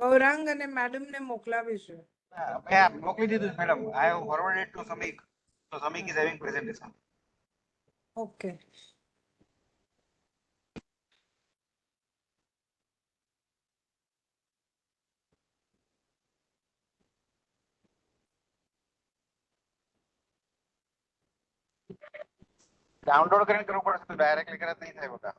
ગૌરાંગ અને મેડમ ને મોકલાવીશું. મોકલી દીધું madam. I have forwarded to Samik. So Samik is having presentation. Okay. Download કરીને કરવું પડશે તો ડાયરેક્ટલી કરે નહીં થાય બકા.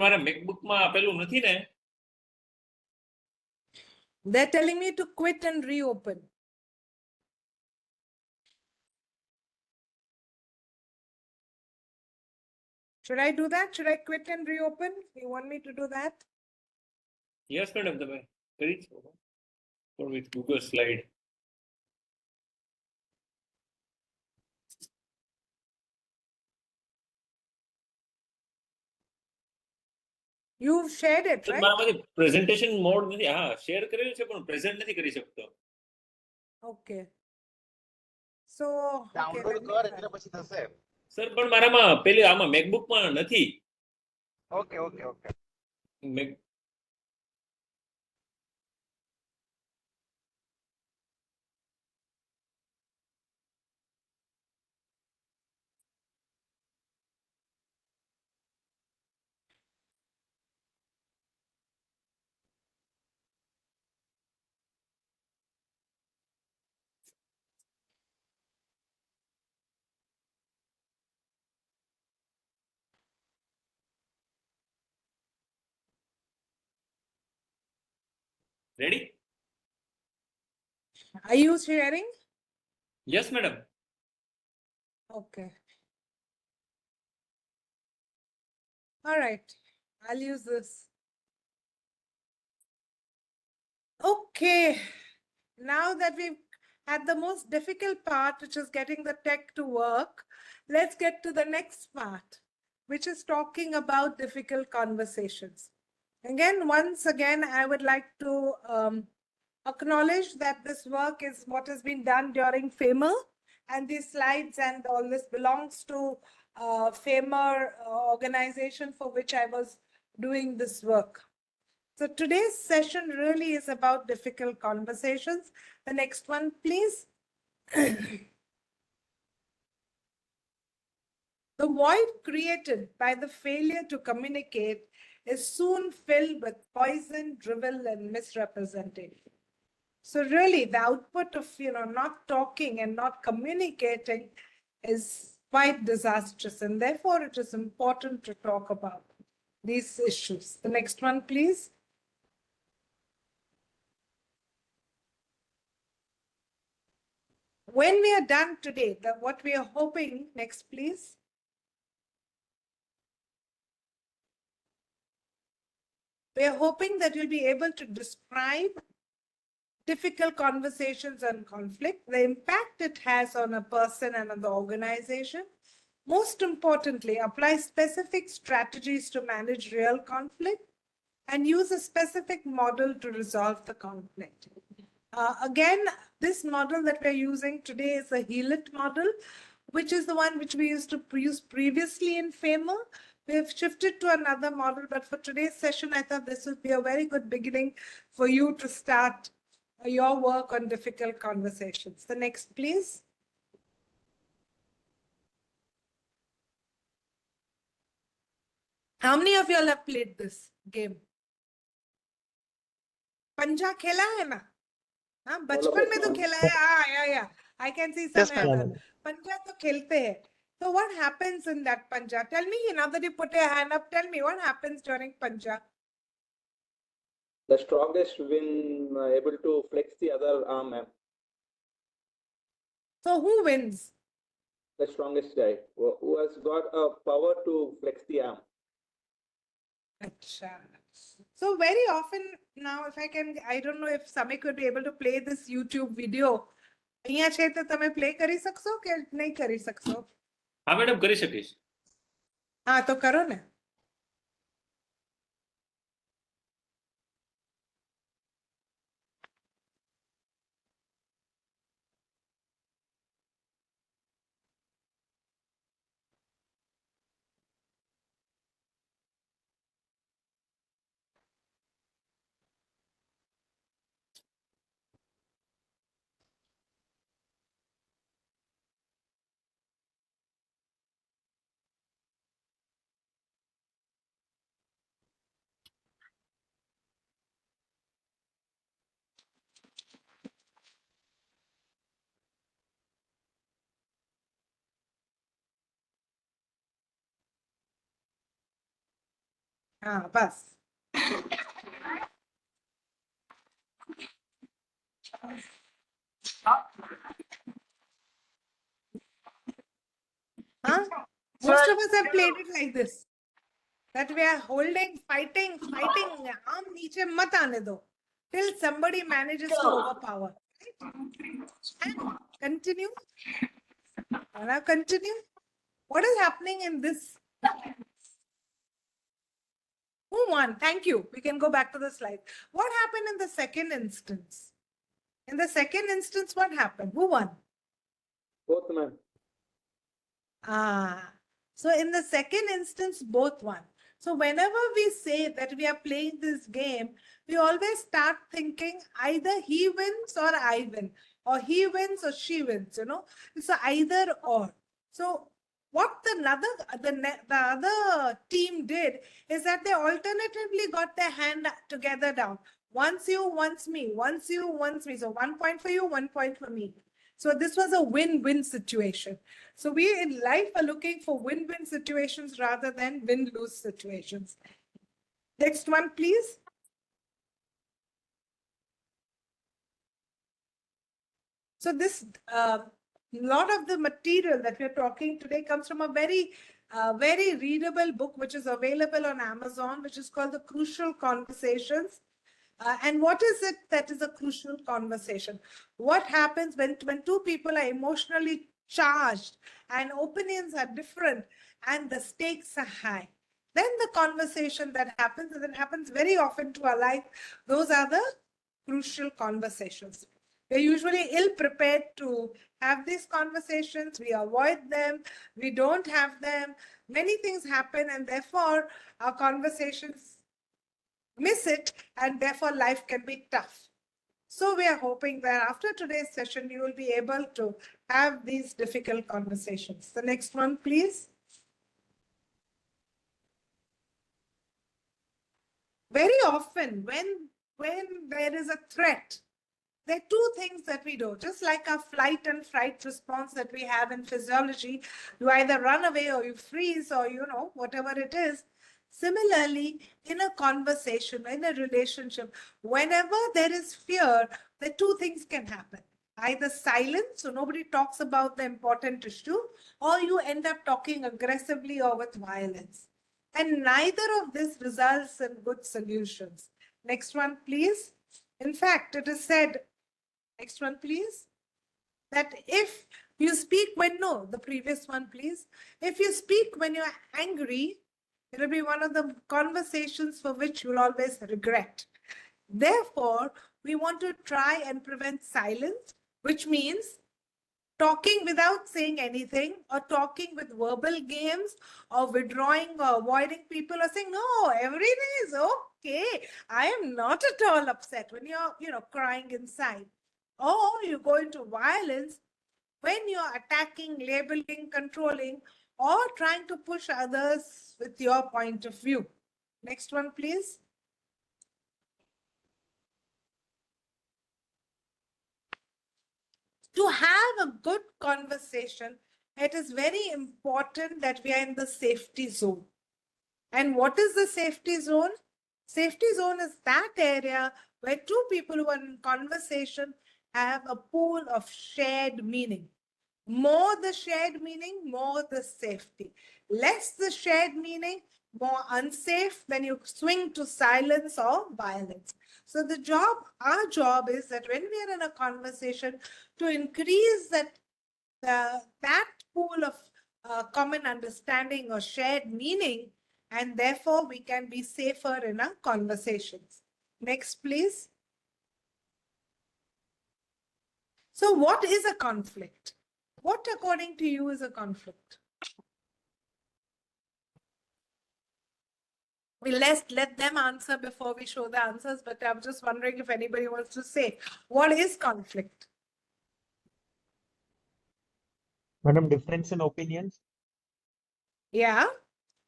મારા મેકબુક માં આપેલું નથી ને? They're telling me to quit and reopen. Should I do that? Should I quit and reopen? You want me to do that? Yes, madam. તમે કરી શકો. Or with Google slide. You've shared it, right? મારામાંથી presentation mode નથી. હા, share કરેલું છે પણ present નથી કરી શકતો. Okay. So, ડાઉનલોડ કર એટલે પછી થશે. સર પણ મારામાં પેલી આમાં મેકબુક માં નથી. Okay okay okay. Ready? Are you sharing? Yes, madam. Okay. All right. I'll use this. Okay. Now that we've had the most difficult part, which is getting the tech to work, let's get to the next part, which is talking about difficult conversations. Again, once again, I would like to acknowledge that this work is what has been done during FAMER, and these slides and all this belongs to FAMER organization for which I was doing this work. So today's session really is about difficult conversations. The next one, please. The void created by the failure to communicate is soon filled with poison, drivel, and misrepresentation. So really the output of, not talking and not communicating is quite disastrous, and therefore it is important to talk about these issues. The next one, please. When we are done today, what we are hoping, next please. We are hoping that you'll be able to describe difficult conversations and conflict, the impact it has on a person and on the organization. Most importantly, apply specific strategies to manage real conflict and use a specific model to resolve the conflict. Again, this model that we're using today is the HEALIT model, which is the one which we used to use previously in FAMER. We've shifted to another model, but for today's session, I thought this would be a very good beginning for you to start your work on difficult conversations. The next, please. How many of you all have played this game? पंजा खेला है ना? हाँ, बचपन में तो खेला है. Yeah. I can see some hands. पंजा तो खेलते हैं. So what happens in that panja? Tell me, now that you put your hand up, tell me what happens during panja. The strongest will able to flex the other arm, ma'am. So who wins? The strongest guy who has got a power to flex the arm. Achha. So very often now, if I can, I don't know if Samik could be able to play this YouTube video. અહીંયા છે તો તમે play કરી શકશો કે નહીં કરી શકશો? હા મેડમ કરી શકીશ. હા તો કરો ને. હા બસ. Huh? Most of us have played it like this. That we are holding, fighting. Arm niche mat aane do. Till somebody manages to overpower. Right? And continue. Now continue. What is happening in this? Who won? Thank you. We can go back to the slide. What happened in the second instance? In the second instance, what happened? Who won? Both, ma'am. So in the second instance, both won. So whenever we say that we are playing this game, we always start thinking either he wins or I win, or he wins or she wins, you know. It's a either or. So what the other team did is that they alternatively got their hand together down. Once you, once me, once you, once me. So 1 point for you, 1 point for me. So this was a win-win situation. So we in life are looking for win-win situations rather than win-lose situations. Next one, please. So this lot of the material that we're talking today comes from a very readable book which is available on Amazon, which is called The Crucial Conversations. And what is it that is a crucial conversation? What happens when two people are emotionally charged and opinions are different and the stakes are high? Then the conversation that happens, and that happens very often to our life, those are the crucial conversations. We're usually ill-prepared to have these conversations. We avoid them. We don't have them. Many things happen, and therefore our conversations miss it, and therefore life can be tough. So we are hoping that after today's session, you will be able to have these difficult conversations. The next one, please. Very often when there is a threat, there are two things that we do. Just like our flight and fright response that we have in physiology, you either run away or you freeze or, you know, whatever it is. Similarly, in a conversation, in a relationship, whenever there is fear, the two things can happen. Either silence, so nobody talks about the important issue, or you end up talking aggressively or with violence. And neither of this results in good solutions. Next one, please. In fact, it is said, next one, please, that if you speak when, no, the previous one, please. If you speak when you're angry, it will be one of the conversations for which you'll always regret. Therefore, we want to try and prevent silence, which means talking without saying anything, or talking with verbal games, or withdrawing or avoiding people, or saying, no, everything is okay. I am not at all upset when you're, you know, crying inside. Or you go into violence when you're attacking, labeling, controlling, or trying to push others with your point of view. Next one, please. To have a good conversation, it is very important that we are in the safety zone. And what is the safety zone? Safety zone is that area where two people who are in conversation have a pool of shared meaning. More the shared meaning, more the safety. Less the shared meaning, more unsafe, then you swing to silence or violence. So our job is that when we are in a conversation, to increase that pool of common understanding or shared meaning, and therefore we can be safer in our conversations. Next, please. So what is a conflict? What, according to you, is a conflict? We'll let them answer before we show the answers, but I'm just wondering if anybody wants to say, what is conflict? Madam, difference in opinions. Yeah.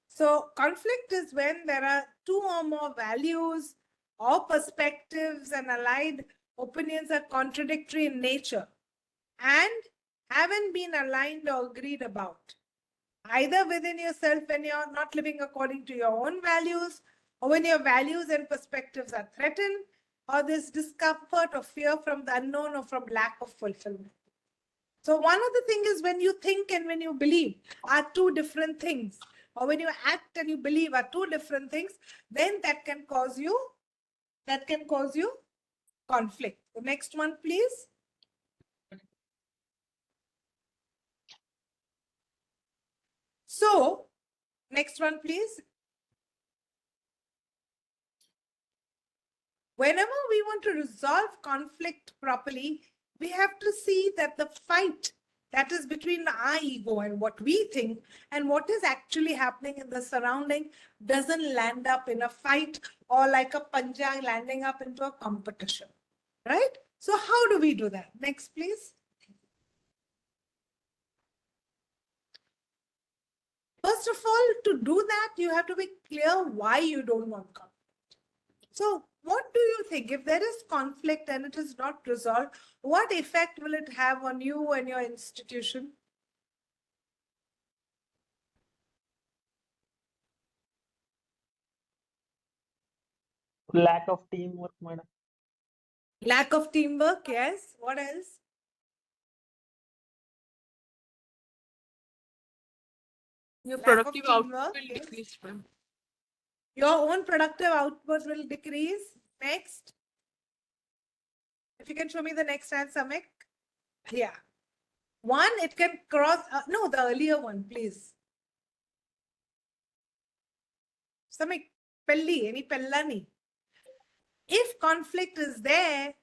So conflict is when there are two or more values or perspectives and allied opinions are contradictory in nature and haven't been aligned or agreed about, either within yourself when you're not living according to your own values, or when your values and perspectives are threatened, or this discomfort or fear from the unknown or from lack of fulfillment. So one of the things is when you think and when you believe are two different things, or when you act and you believe are two different things, then that can cause you conflict. The next one, please. So, next one, please. Whenever we want to resolve conflict properly, we have to see that the fight that is between our ego and what we think and what is actually happening in the surrounding doesn't land up in a fight or like a panja landing up into a competition, right? So how do we do that? Next, please. First of all, to do that, you have to be clear why you don't want conflict. So what do you think? If there is conflict and it is not resolved, what effect will it have on you and your institution? Lack of teamwork, madam. Lack of teamwork, yes. What else? Your Lack of productive output teamwork, will yes. decrease, ma'am. Your own productive output will decrease. Next. If you can show me the next answer, Mick. Yeah. One, it can cross, no, the earlier one, please. Samik, pelli, any pellani. If conflict is there,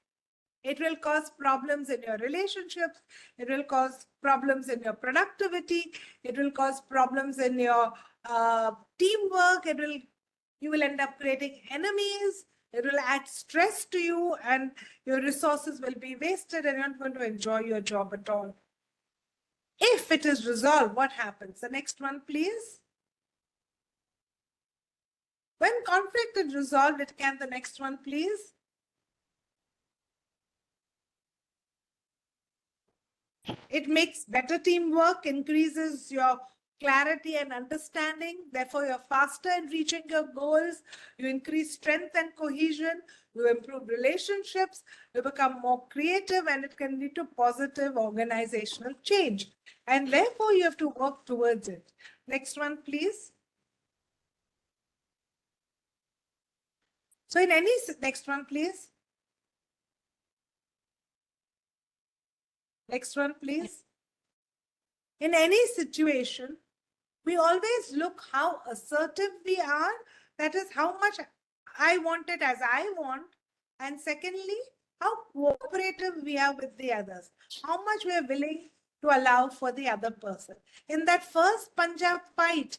it will cause problems in your relationships. It will cause problems in your productivity. It will cause problems in your teamwork. You will end up creating enemies. It will add stress to you and your resources will be wasted and you're not going to enjoy your job at all. If it is resolved, what happens? The next one, please. When conflict is resolved, it can, the next one, please. It makes better teamwork, increases your clarity and understanding. Therefore, you're faster in reaching your goals. You increase strength and cohesion. You improve relationships. You become more creative, and it can lead to positive organizational change. And therefore, you have to work towards it. Next one, please. So next one, please. Next one, please. In any situation, we always look how assertive we are. That is how much I want it as I want. And secondly, how cooperative we are with the others. How much we are willing to allow for the other person. In that first Punjab fight,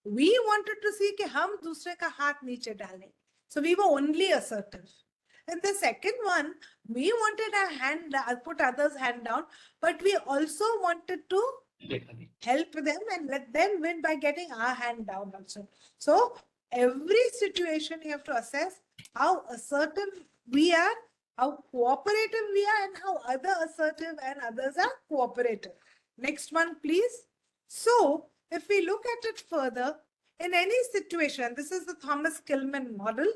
we wanted to see कि हम दूसरे का हाथ नीचे डालें. So we were only assertive. In the second one, we wanted our hand, put others' hand down, but we also wanted to help them and let them win by getting our hand down also. So every situation you have to assess how assertive we are, how cooperative we are, and how other assertive and others are cooperative. Next one, please. So if we look at it further, in any situation, this is the Thomas Kilman model.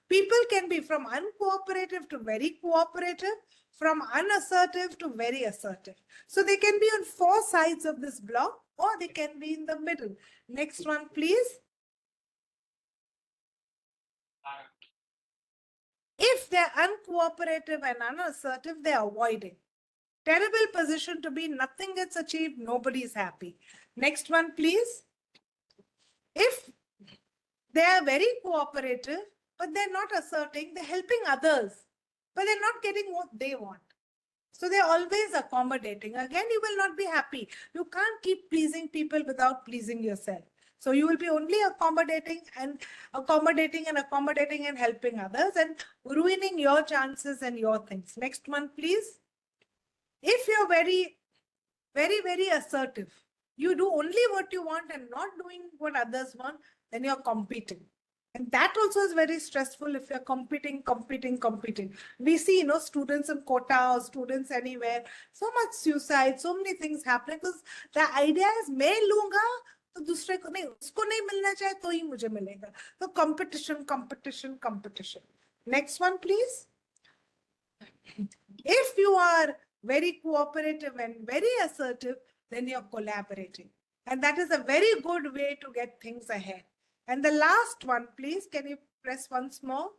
People can be from uncooperative to very cooperative, from unassertive to very assertive. So they can be on four sides of this block or they can be in the middle. Next one, please. If they're uncooperative and unassertive, they're avoiding. Terrible position to be, nothing gets achieved, nobody's happy. Next one, please. If they are very cooperative, but they're not asserting, they're helping others, but they're not getting what they want. So they're always accommodating. Again, you will not be happy. You can't keep pleasing people without pleasing yourself. So you will be only accommodating and helping others and ruining your chances and your things. Next one, please. If you're very, very, very assertive, you do only what you want and not doing what others want, then you're competing. And that also is very stressful if you're competing. We see, students in quota or students anywhere, so much suicide, so many things happening because the idea is, मैं लूंगा तो दूसरे को नहीं, उसको नहीं मिलना चाहे तो ही मुझे मिलेगा. So competition. Next one, please. If you are very cooperative and very assertive, then you're collaborating. And that is a very good way to get things ahead. And the last one, please, can you press once more?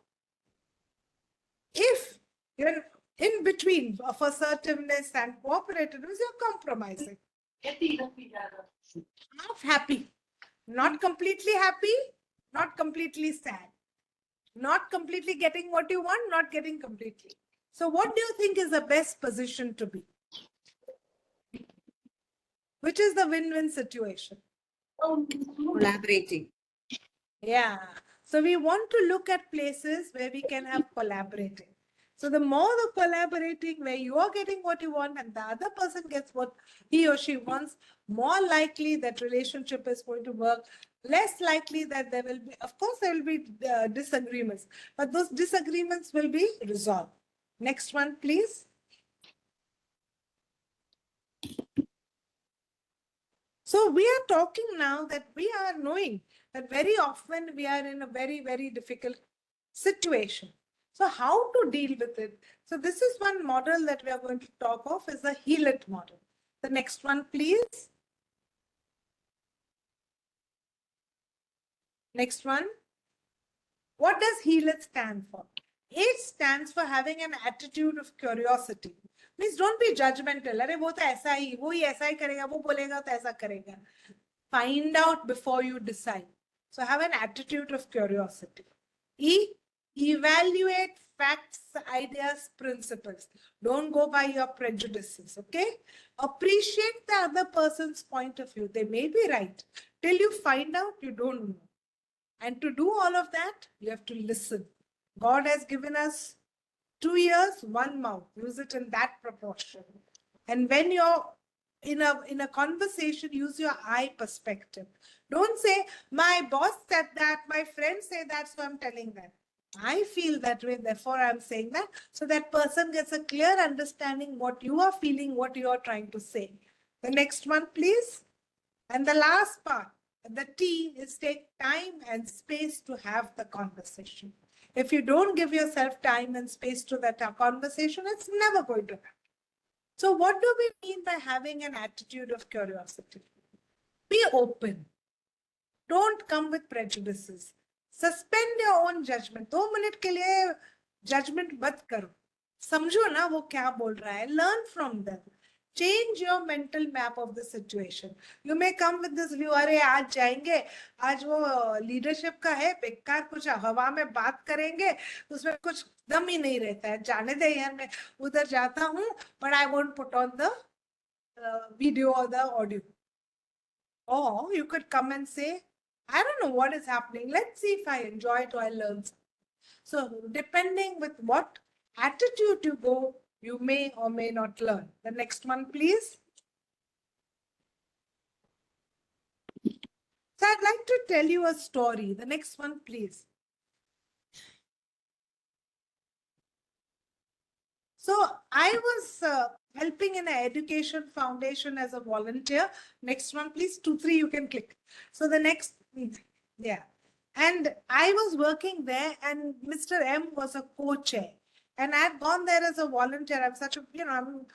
If you're in between of assertiveness and cooperativeness, you're compromising. Half happy, not completely happy, not completely sad, not completely getting what you want, not getting completely. So what do you think is the best position to be? Which is the win-win situation? Collaborating. Yeah. So we want to look at places where we can have collaborating. So the more the collaborating, where you are getting what you want and the other person gets what he or she wants, more likely that relationship is going to work. Less likely that there will be, of course, there will be disagreements, but those disagreements will be resolved. Next one, please. So we are talking now that we are knowing that very often we are in a very, very difficult situation. So how to deal with it? So this is one model that we are going to talk of, is the Heal It model. The next one, please. Next one. What does Heal It stand for? It stands for having an attitude of curiosity. Means don't be judgmental. अरे वो तो ऐसा ही, वो ही ऐसा ही करेगा, वो बोलेगा तो ऐसा करेगा. Find out before you decide. So have an attitude of curiosity. E, evaluate facts, ideas, principles. Don't go by your prejudices, okay? Appreciate the other person's point of view. They may be right. Till you find out, you don't know. And to do all of that, you have to listen. God has given us 2 ears, 1 mouth. Use it in that proportion. And when you're in a conversation, use your I perspective. Don't say, my boss said that, my friends say that, so I'm telling them. I feel that way, therefore I'm saying that. So that person gets a clear understanding what you are feeling, what you are trying to say. The next one, please. And the last part, the T, is take time and space to have the conversation. If you don't give yourself time and space to that conversation, it's never going to happen. So what do we mean by having an attitude of curiosity? Be open. Don't come with prejudices. Suspend your own judgment. 2 minutes के लिए judgment मत करो. समझो ना वो क्या बोल रहा है. Learn from them. Change your mental map of the situation. You may come with this view, अरे आज जाएंगे, आज वो leadership का है, बेकार कुछ हवा में बात करेंगे, उसमें कुछ दम ही नहीं रहता है. जाने दे यार, मैं उधर जाता हूँ, but I won't put on the video or the audio. Or you could come and say, I don't know what is happening. Let's see if I enjoy it or I learn something. So depending with what attitude you go, you may or may not learn. The next one, please. So I'd like to tell you a story. The next one, please. So I was helping in an education foundation as a volunteer. Next one, please. 2, 3, you can click. So the next, yeah. And I was working there and Mr. M was a co-chair. And I had gone there as a volunteer. I'm such a, I'm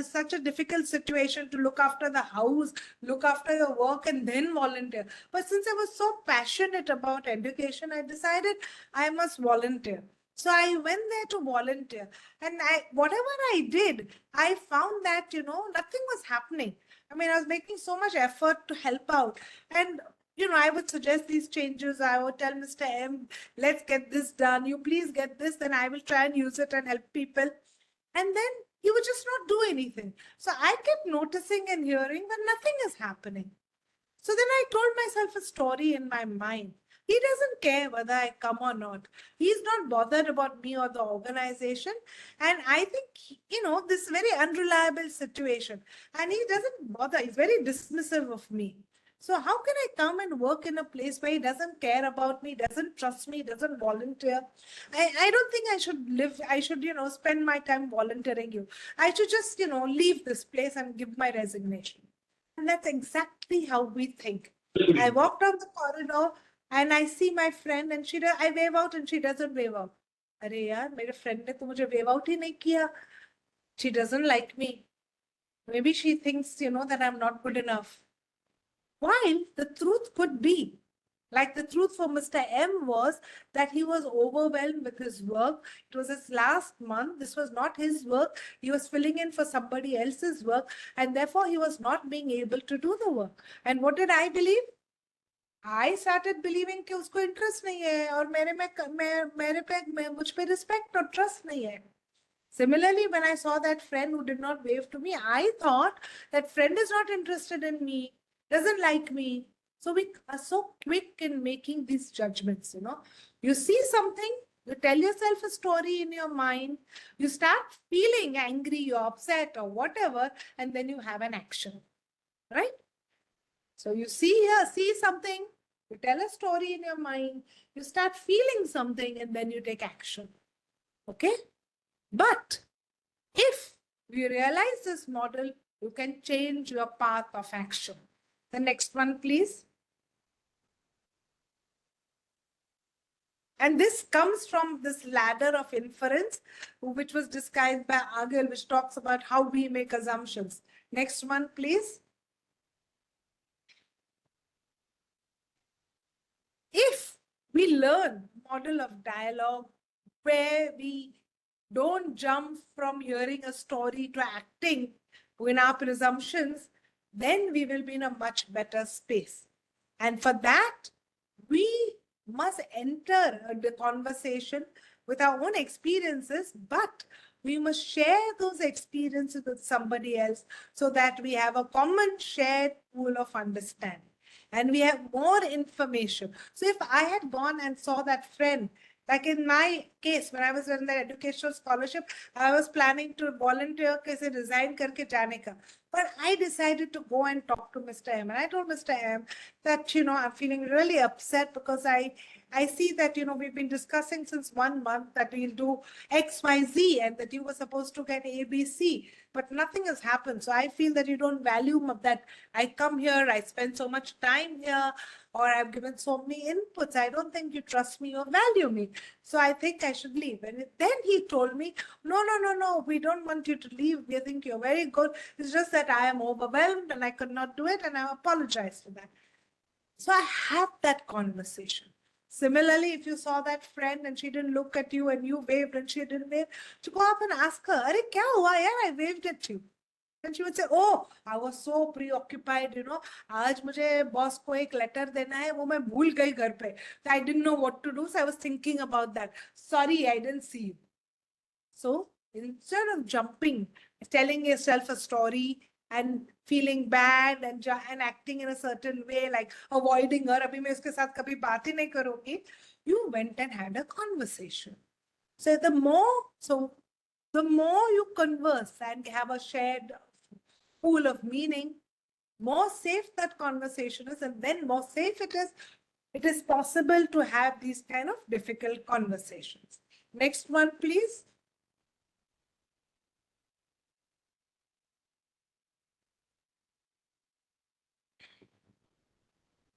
such a difficult situation to look after the house, look after your work and then volunteer. But since I was so passionate about education, I decided I must volunteer. So I went there to volunteer, and whatever I did, I found that, nothing was happening. I mean, I was making so much effort to help out. And, I would suggest these changes. I would tell Mr. M, let's get this done. You please get this, then I will try and use it and help people. And then he would just not do anything. So I kept noticing and hearing that nothing is happening. So then I told myself a story in my mind. He doesn't care whether I come or not. He's not bothered about me or the organization. And I think, this very unreliable situation. And he doesn't bother. He's very dismissive of me. So how can I come and work in a place where he doesn't care about me, doesn't trust me, doesn't volunteer? I don't think I should spend my time volunteering you. I should just, leave this place and give my resignation. And that's exactly how we think. I walk down the corridor and I see my friend and I wave out and she doesn't wave out. अरे यार मेरे friend ने तो मुझे wave out ही नहीं किया. She doesn't like me. Maybe she thinks, that I'm not good enough. While the truth could be, like the truth for Mr. M was that he was overwhelmed with his work. It was his last month. This was not his work. He was filling in for somebody else's work. And therefore, he was not being able to do the work. And what did I believe? I started believing कि उसको interest नहीं है और मुझ पे respect और trust नहीं है. Similarly, when I saw that friend who did not wave to me, I thought that friend is not interested in me, doesn't like me. So we are so quick in making these judgments, You see something, you tell yourself a story in your mind, you start feeling angry, you're upset or whatever, and then you have an action, right? So you see something, you tell a story in your mind, you start feeling something, and then you take action. Okay? But if you realize this model, you can change your path of action. The next one, please. And this comes from this ladder of inference, which was described by Agil, which talks about how we make assumptions. Next one, please. If we learn model of dialogue where we don't jump from hearing a story to acting in our presumptions, then we will be in a much better space. And for that, we must enter the conversation with our own experiences, but we must share those experiences with somebody else so that we have a common shared pool of understanding and we have more information. So if I had gone and saw that friend, like in my case, when I was in the educational scholarship, I was planning to volunteer, kaise resign karke jaane ka. But I decided to go and talk to Mr. M. And I told Mr. M that, I'm feeling really upset because I see that, we've been discussing since 1 month that we'll do X, Y, Z and that you were supposed to get A, B, C, but nothing has happened. So I feel that you don't value that I come here, I spend so much time here, or I've given so many inputs. I don't think you trust me or value me. So I think I should leave. And then he told me, no, we don't want you to leave. We think you're very good. It's just that I am overwhelmed and I could not do it. And I apologize for that. So I had that conversation. Similarly, if you saw that friend and she didn't look at you and you waved and she didn't wave, to go up and ask her, "Arey, kya hua yaar? I waved at you." And she would say, "Oh, I was so preoccupied, आज मुझे boss को एक letter देना है, वो मैं भूल गई घर पे. So I didn't know what to do, so I was thinking about that. Sorry, I didn't see you." So instead of jumping, telling yourself a story and feeling bad and acting in a certain way, like avoiding her, abhi main uske sath kabhi baat hi nahi karugi, you went and had a conversation. So the more you converse and have a shared pool of meaning, more safe that conversation is, and then more safe it is possible to have these kind of difficult conversations. Next one, please.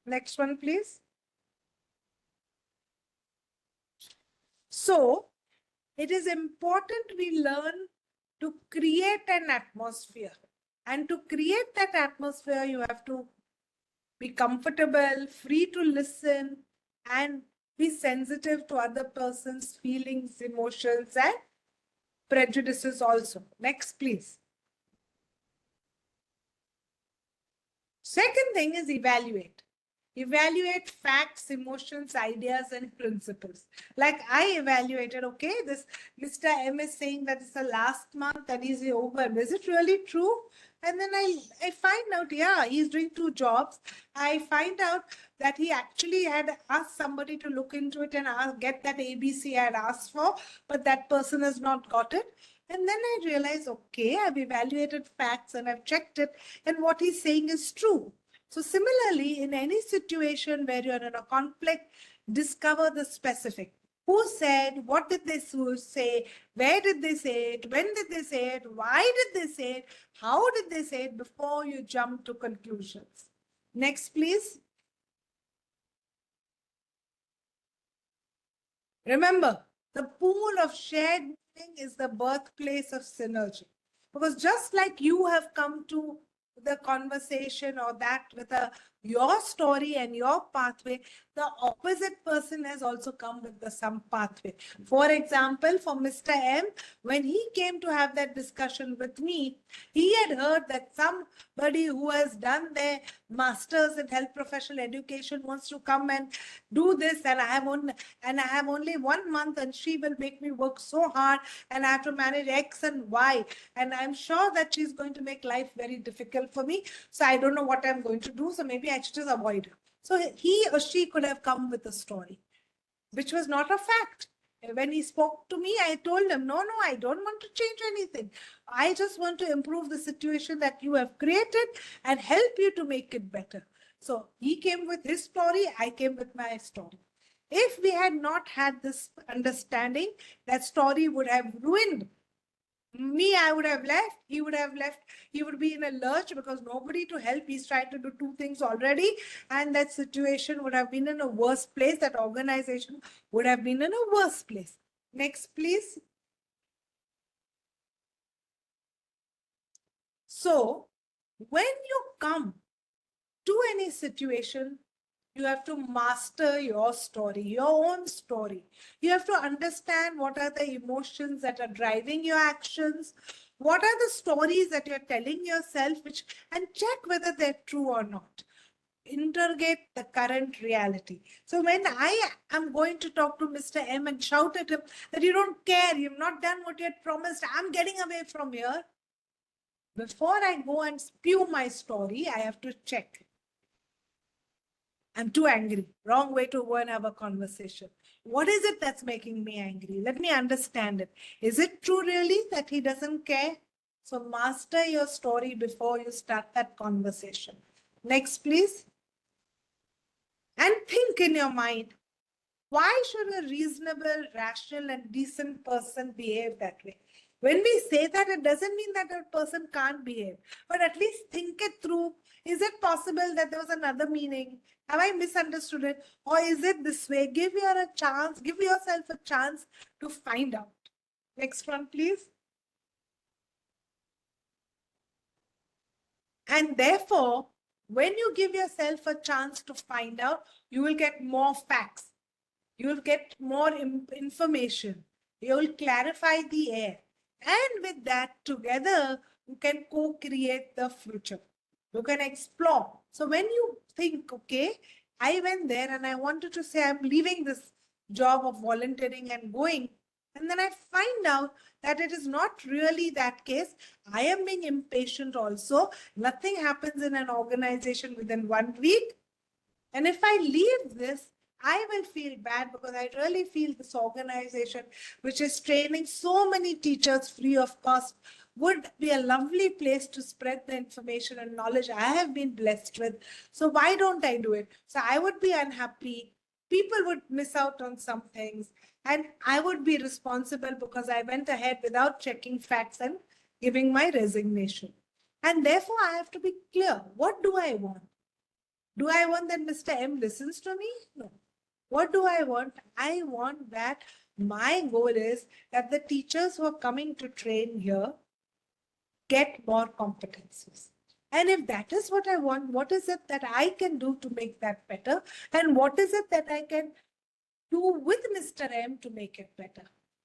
Next one, please. So it is important we learn to create an atmosphere. And to create that atmosphere, you have to be comfortable, free to listen, and Be sensitive to other person's feelings, emotions, and prejudices also. Next, please. Second thing is evaluate. Evaluate facts, emotions, ideas, and principles. Like I evaluated, okay, this Mr. M is saying that it's the last month and he's over. Is it really true? And then I find out, yeah, he's doing 2 jobs. I find out that he actually had asked somebody to look into it and get that ABC I had asked for, but that person has not got it. And then I realized, okay, I've evaluated facts and I've checked it, and what he's saying is true. So similarly, in any situation where you're in a conflict, discover the specific. Who said, what did they say, where did they say it, when did they say it, why did they say it, how did they say it, before you jump to conclusions. Next, please. Remember, the pool of shared meaning is the birthplace of synergy. Because just like you have come to the conversation or that with your story and your pathway, the opposite person has also come with some pathway. For example, for Mr. M, when he came to have that discussion with me, he had heard that somebody who has done their master's in health professional education wants to come and do this, and I have only 1 month and she will make me work so hard and I have to manage X and Y, and I'm sure that she's going to make life very difficult for me. So I don't know what I'm going to do. So maybe I should just avoid her. So he or she could have come with a story, which was not a fact. When he spoke to me, I told him, no, I don't want to change anything. I just want to improve the situation that you have created and help you to make it better. So he came with his story, I came with my story. If we had not had this understanding, that story would have ruined me. I would have left, he would have left, he would be in a lurch because nobody to help. He's trying to do 2 things already, and that situation would have been in a worse place. That organization would have been in a worse place. Next, please. So when you come to any situation, you have to master your story, your own story. You have to understand what are the emotions that are driving your actions, what are the stories that you're telling yourself, and check whether they're true or not. Interrogate the current reality. So when I am going to talk to Mr. M and shout at him that you don't care, you've not done what you had promised, I'm getting away from here. Before I go and spew my story, I have to check. I'm too angry. Wrong way to go and have a conversation. What is it that's making me angry? Let me understand it. Is it true really that he doesn't care? So master your story before you start that conversation. Next, please. And think in your mind, why should a reasonable, rational, and decent person behave that way? When we say that, it doesn't mean that a person can't behave, but at least think it through. Is it possible that there was another meaning? Have I misunderstood it? Or is it this way? Give yourself a chance to find out. Next one, please. And therefore, when you give yourself a chance to find out, you will get more facts. You will get more information. You will clarify the air. And with that, together, you can co-create the future. You can explore. So when you think, okay, I went there and I wanted to say I'm leaving this job of volunteering and going, and then I find out that it is not really that case. I am being impatient also. Nothing happens in an organization within 1 week. And if I leave this, I will feel bad because I really feel this organization, which is training so many teachers free of cost, would be a lovely place to spread the information and knowledge I have been blessed with. So why don't I do it? So I would be unhappy. People would miss out on some things. And I would be responsible because I went ahead without checking facts and giving my resignation. And therefore, I have to be clear. What do I want? Do I want that Mr. M listens to me? No. What do I want? I want that my goal is that the teachers who are coming to train here get more competencies. And if that is what I want, what is it that I can do to make that better? And what is it that I can do with Mr. M to make it better?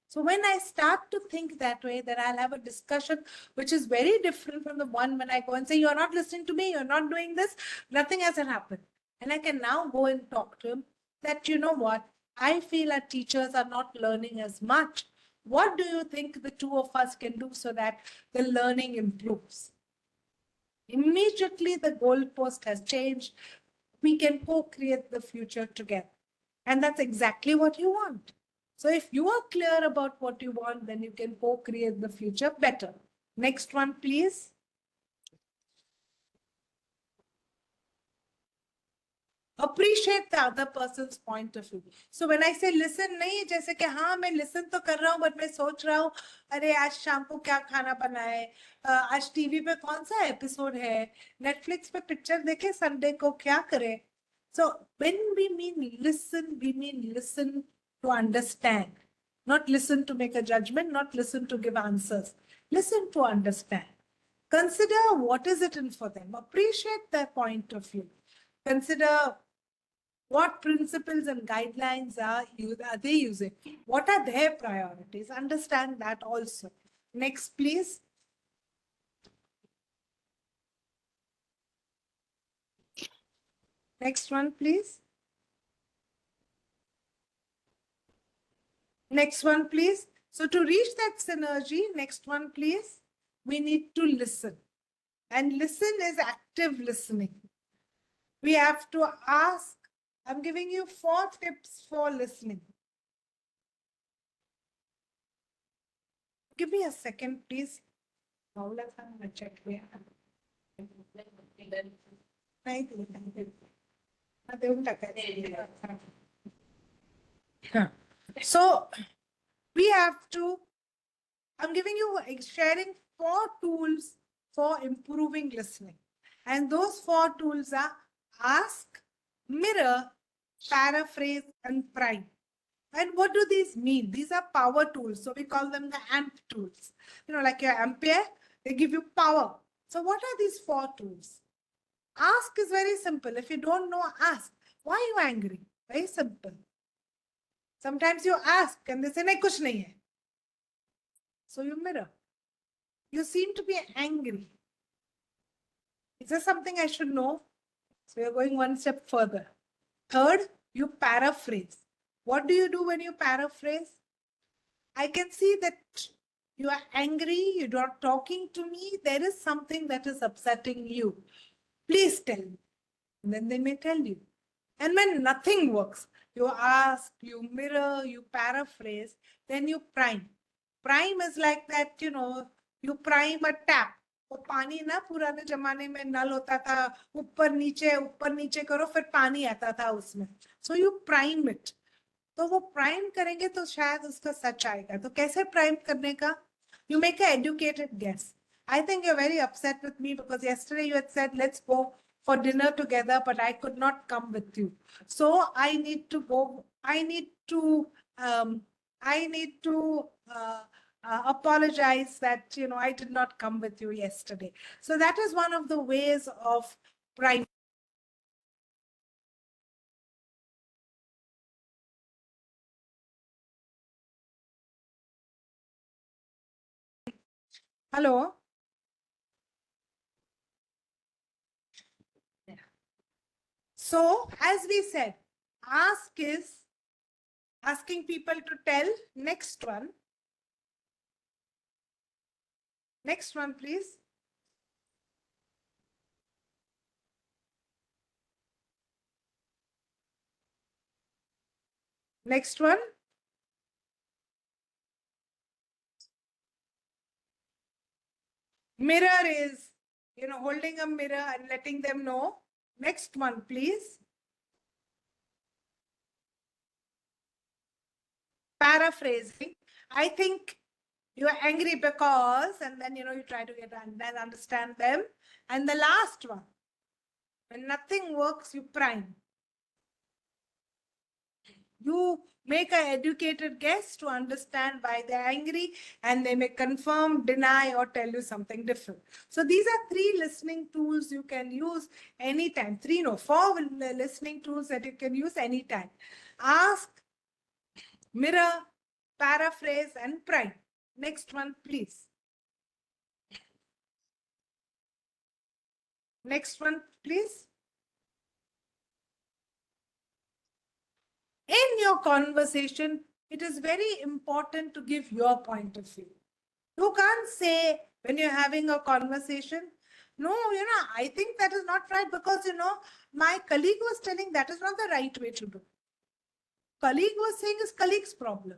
So when I start to think that way, then I'll have a discussion which is very different from the one when I go and say, you're not listening to me, you're not doing this, nothing has happened. And I can now go and talk to him that, you know what, I feel our teachers are not learning as much. What do you think the two of us can do so that the learning improves? Immediately the goalpost has changed. We can co-create the future together. And that's exactly what you want. So if you are clear about what you want, then you can co-create the future better. Next one, please. Appreciate the other person's point of view. So when I say listen, नहीं जैसे कि हाँ मैं listen तो कर रहा हूँ, but मैं सोच रहा हूँ अरे आज शाम को क्या खाना बनाए, आज टीवी पे कौन सा एपिसोड है, नेटफ्लिक्स पे पिक्चर देखे संडे को क्या करें. So when we mean listen to understand, not listen to make a judgment, not listen to give answers, listen to understand. Consider what is it in for them, appreciate their point of view, consider what principles and guidelines are they using, what are their priorities, understand that also. Next, please. Next one, please. Next one, please. So to reach that synergy, next one, please, we need to listen. And listen is active listening. We have to ask. I'm giving you 4 tips for listening. Give me a second, please. Check here. So we have to, I'm giving you, sharing 4 tools for improving listening. And those 4 tools are ask, mirror, paraphrase, and prime. And what do these mean? These are power tools. So we call them the amp tools. You know, like your ampere, they give you power. So what are these 4 tools? Ask is very simple. If you don't know, ask. Why are you angry? Very simple. Sometimes you ask and they say, nahi, kuch nahi hai. So you mirror. You seem to be angry. Is there something I should know? So you're going one step further. Third, you paraphrase. What do you do when you paraphrase? I can see that you are angry, you're not talking to me, there is something that is upsetting you. Please tell me. And then they may tell you. And when nothing works, you ask, you mirror, you paraphrase, then you prime. Prime is like that, you know, you prime a tap. वो पानी ना पुराने जमाने में नल होता था, ऊपर नीचे करो फिर पानी आता था उसमें. So you prime it. तो वो प्राइम करेंगे तो शायद उसका सच आएगा. तो कैसे प्राइम करने का? You make an educated guess. I think you're very upset with me because yesterday you had said, let's go for dinner together, but I could not come with you. So I need to go. I need to apologize that, you know, I did not come with you yesterday. So that is one of the ways of prime. Hello. Yeah. So as we said, ask is asking people to tell. Next one. Next one, please. Next one. Mirror is, you know, holding a mirror and letting them know. Next one, please. Paraphrasing. I think you are angry because, and then, you know, you try to get and then understand them. And the last one, when nothing works, you prime. You make an educated guess to understand why they're angry, and they may confirm, deny, or tell you something different. So these are 3 listening tools you can use anytime. 4 listening tools that you can use anytime. Ask, mirror, paraphrase, and prime. Next one, please. Next one, please. In your conversation, it is very important to give your point of view. You can't say when you're having a conversation, no, I think that is not right because, my colleague was telling that is not the right way to do. Colleague was saying is colleague's problem.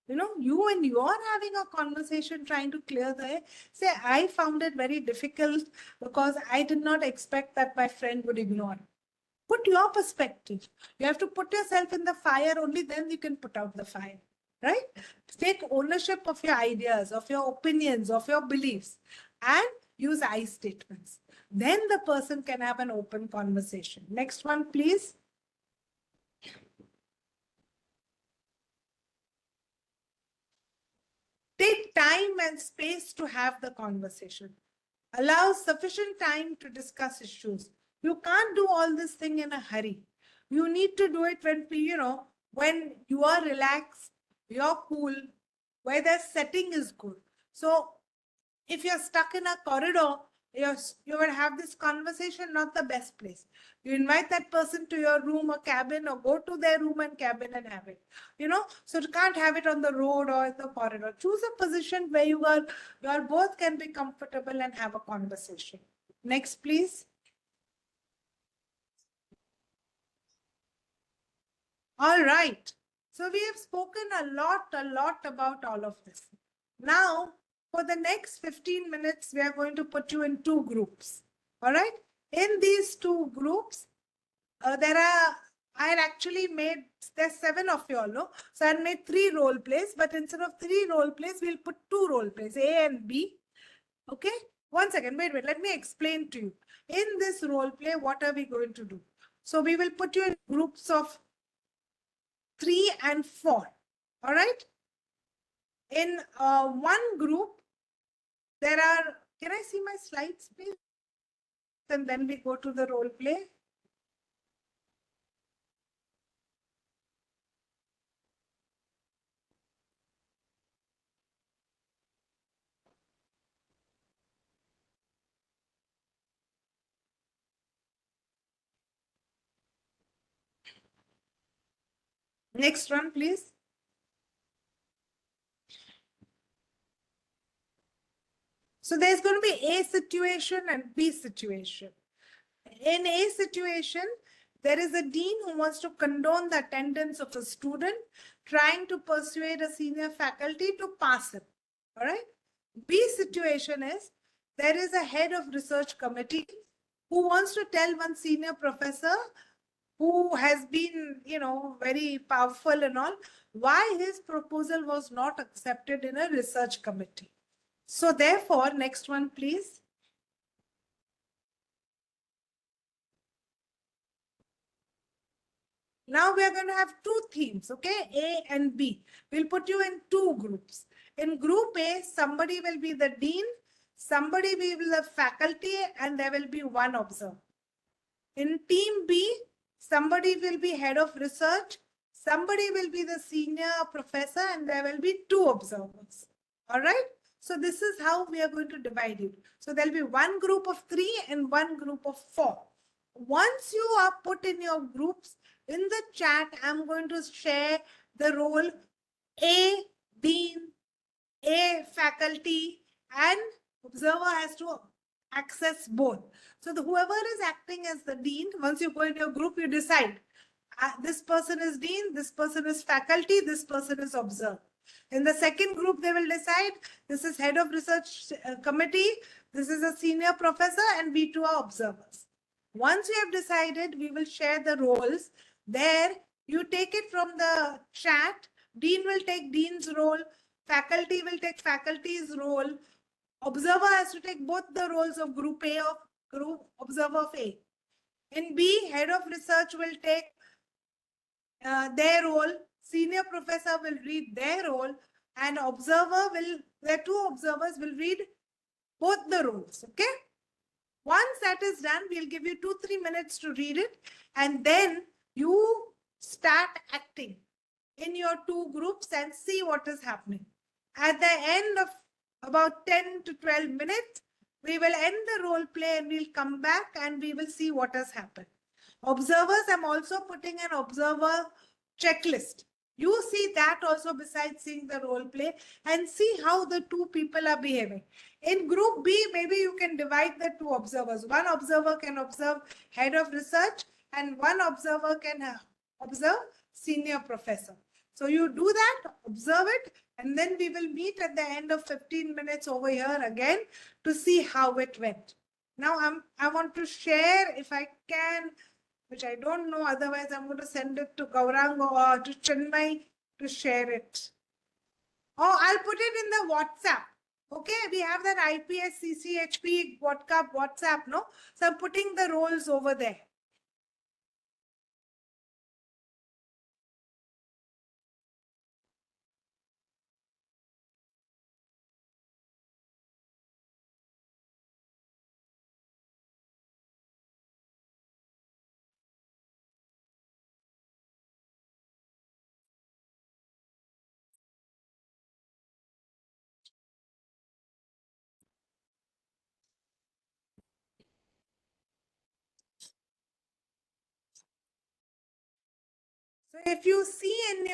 You when you are having a conversation trying to clear the air, say, I found it very difficult because I did not expect that my friend would ignore. Put your perspective. You have to put yourself in the fire, only then you can put out the fire, right? Take ownership of your ideas, of your opinions, of your beliefs, and use I statements. Then the person can have an open conversation. Next one, please. Take time and space to have the conversation. Allow sufficient time to discuss issues. You can't do all this thing in a hurry. You need to do it when you are relaxed, you're cool, where the setting is good. So if you're stuck in a corridor, you will have this conversation, not the best place. You invite that person to your room or cabin, or go to their room and cabin and have it. So you can't have it on the road or in the corridor. Choose a position where you are both can be comfortable and have a conversation. Next, please. All right. So we have spoken a lot about all of this. Now, for the next 15 minutes, we are going to put you in two groups. All right. In these two groups, I had actually made, there's 7 of you all, no? So I had made 3 role plays, but instead of 3 role plays, we'll put 2 role plays, A and B. Okay. One second, wait, let me explain to you. In this role play, what are we going to do? So we will put you in groups of 3 and 4. All right. In one group, there are, can I see my slides, please? And then we go to the role play. Next one, please. So there's going to be A situation and B situation. In A situation, there is a dean who wants to condone the attendance of a student trying to persuade a senior faculty to pass him. All right. B situation is there is a head of research committee who wants to tell one senior professor who has been, very powerful and all, why his proposal was not accepted in a research committee. So therefore, next one, please. Now we are going to have 2 themes, okay? A and B. We'll put you in 2 groups. In group A, somebody will be the dean, somebody will be the faculty, and there will be 1 observer. In team B, somebody will be head of research, somebody will be the senior professor, and there will be 2 observers. All right? So this is how we are going to divide it. So there'll be 1 group of 3 and 1 group of 4. Once you are put in your groups, in the chat, I'm going to share the role A, dean, A, faculty, and observer has to access both. So whoever is acting as the dean, once you go in your group, you decide this person is dean, this person is faculty, this person is observer. In the second group, they will decide this is head of research committee, this is a senior professor, and we 2 are observers. Once we have decided, we will share the roles. There, you take it from the chat. Dean will take dean's role. Faculty will take faculty's role. Observer has to take both the roles of group A of group observer of A. In B, head of research will take their role. Senior professor will read their role, and the 2 observers will read both the roles. Okay. Once that is done, we'll give you 2-3 minutes to read it, and then you start acting. in your two groups and see what is happening. At the end of about 10 to 12 minutes, we will end the role play and we'll come back and we will see what has happened. Observers, I'm also putting an observer checklist. You see that also besides seeing the role play and see how the two people are behaving. In group B, maybe you can divide the two observers. One observer can observe head of research and one observer can observe senior professor. So you do that, observe it, and then we will meet at the end of 15 minutes over here again to see how it went. Now I want to share, if I can, which I don't know, otherwise I'm going to send it to Gaurang or to Chinmay to share it. Oh, I'll put it in the WhatsApp. Okay, we have that IPS CCHPE WhatsApp, no? So I'm putting the roles over there. So if you see in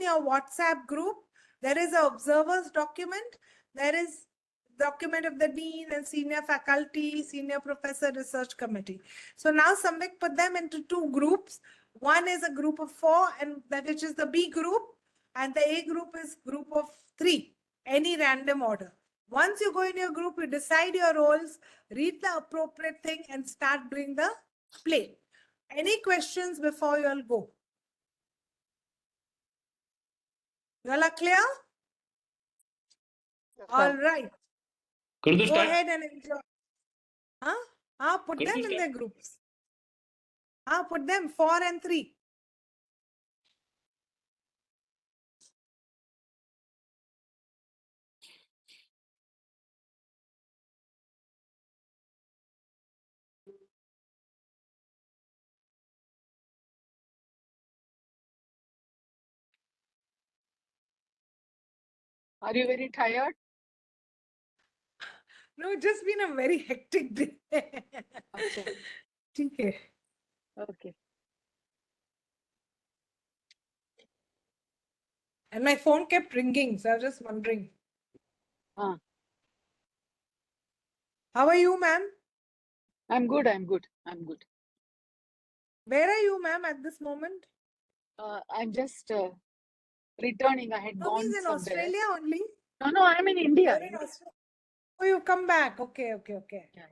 your WhatsApp group, there is an observers document. There is document of the dean and senior faculty, senior professor, research committee. So now Samvik put them into two groups. One is a group of 4, and that which is the B group, and the A group is group of 3, any random order. Once you go in your group, you decide your roles, read the appropriate thing, and start doing the play. Any questions before you all go? You all are clear? All right. Kurdu Go start. ahead and enjoy. Put Kurdu them in start. their groups. Put them 4 and 3. Are you very tired? No, it's just been a very hectic day. Acha. Okay. Okay. And my phone kept ringing, so I was just wondering. Ah. How are you, ma'am? I'm good. I'm good. I'm good. Where are you, ma'am, at this moment? I'm just returning. I had No, gone means in somewhere. Australia only. No, I'm in India. You're in Australia. Oh, you come back. Okay. Yeah.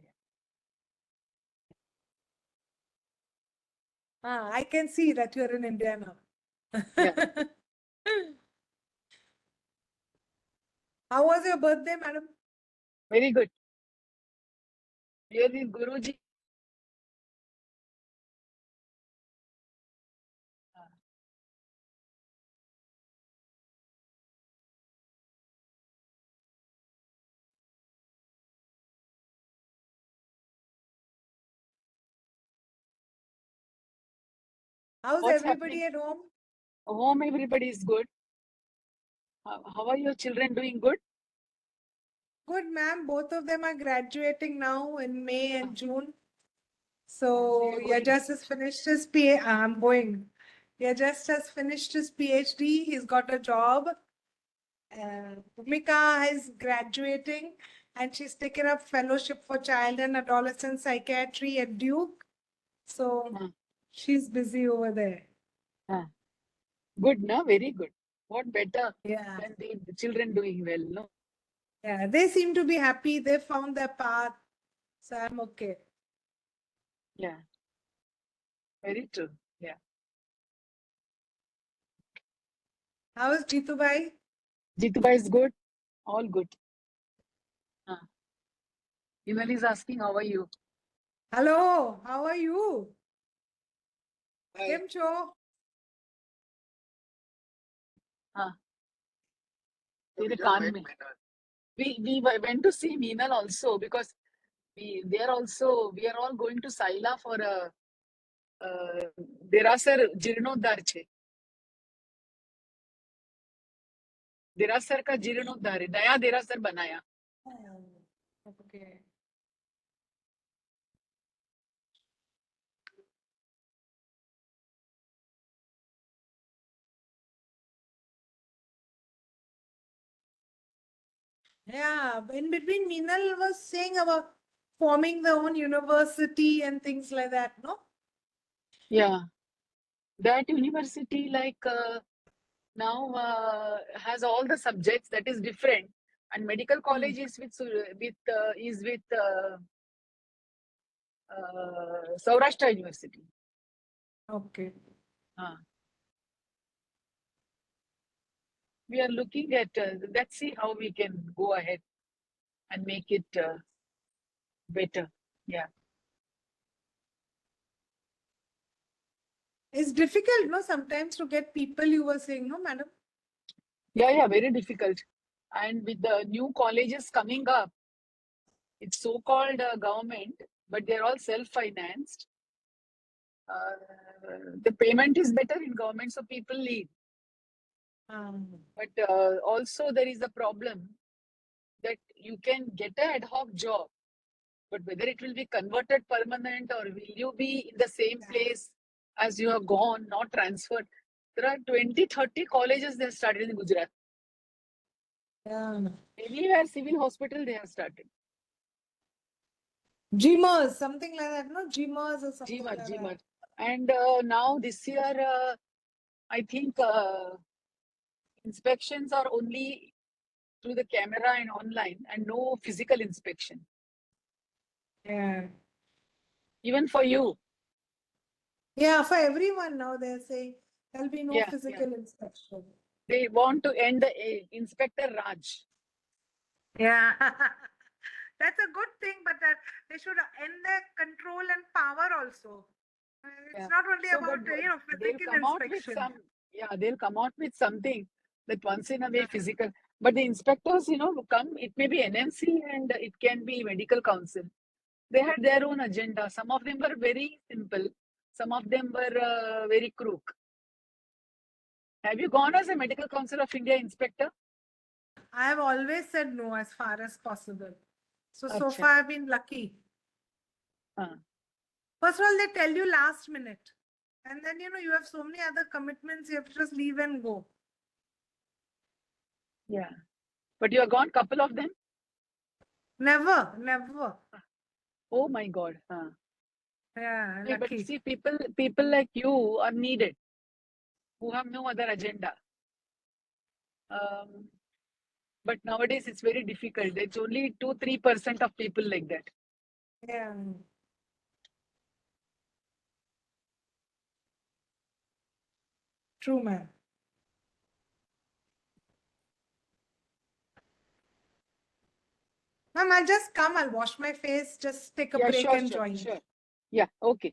I can see that you're in India now. Yeah. How was your birthday, madam? Very good. Here is Guruji. How's What's everybody happening? at home? Home, everybody is good. How are your children doing? Good? Good, ma'am. Both of them are graduating now in May and June. So you're going. Yajas has finished his PhD. I'm going. Yajas has finished his PhD. He's got a job. Bhumika is graduating and she's taken up fellowship for child and adolescent psychiatry at Duke. So Ah. she's busy over there. Good, no? Very good. What better Yeah. than the children doing well, no? Yeah. They seem to be happy. They found their path. So I'm okay. Yeah. Very true. Yeah. How is Jitubai? Jituba is good. All good. Himal is asking, how are you? Hello. How are you? Hi. Kim Cho? They We just can't met me. Meenal. We went to see Meenal also because we are all going to Saila for a देरासर जीर्णोद्धार छे. देरासर का जीर्णोद्धार है, नया देरासर बनाया. Okay. Yeah, in between, Meenal was saying about forming their own university and things like that, no? Yeah, that university now has all the subjects that is different, and medical college is with Saurashtra University. Okay. We are looking at let's see how we can go ahead and make it better. Yeah. It's difficult, no, sometimes to get people, you were saying, no, madam? Yeah, very difficult. And with the new colleges coming up, it's so-called government, but they're all self-financed. The payment is better in government, so people leave. But also there is a problem that you can get an ad hoc job, but whether it will be converted permanent or will you be in the same place as you have gone, not transferred. There are 20, 30 colleges they have started in Gujarat. Yeah. Anywhere civil hospital they have started. GMers, something like that, no? GMers or something like that. GMAT. And now this year, I think inspections are only through the camera and online and no physical inspection. Yeah. Even for you. Yeah, for everyone now they're saying there'll be no Yeah, physical inspection. They want to end the Inspector Raj. Yeah. That's a good thing, but that they should end their control and power also. It's Yeah. not only So, about, but they'll physical come out with inspection. they'll come out with something that once in a way physical. But the inspectors, come, it may be NMC and it can be medical council. They had their own agenda. Some of them were very simple. Some of them were very crook. Have you gone as a Medical Council of India inspector? I have always said no as far as possible. So Acha. far I've been lucky. First of all, they tell you last minute. And then, you have so many other commitments, you have to just leave and go. Yeah. But you have gone couple of them? Never. Oh my God. Yeah, But lucky. see, people like you are needed who have no other agenda. But nowadays it's very difficult. It's only 2-3% of people like that. Yeah. True, man. Ma'am, I'll just come, I'll wash my face, just take a Yeah, break sure, and sure, join. sure. Yeah, okay.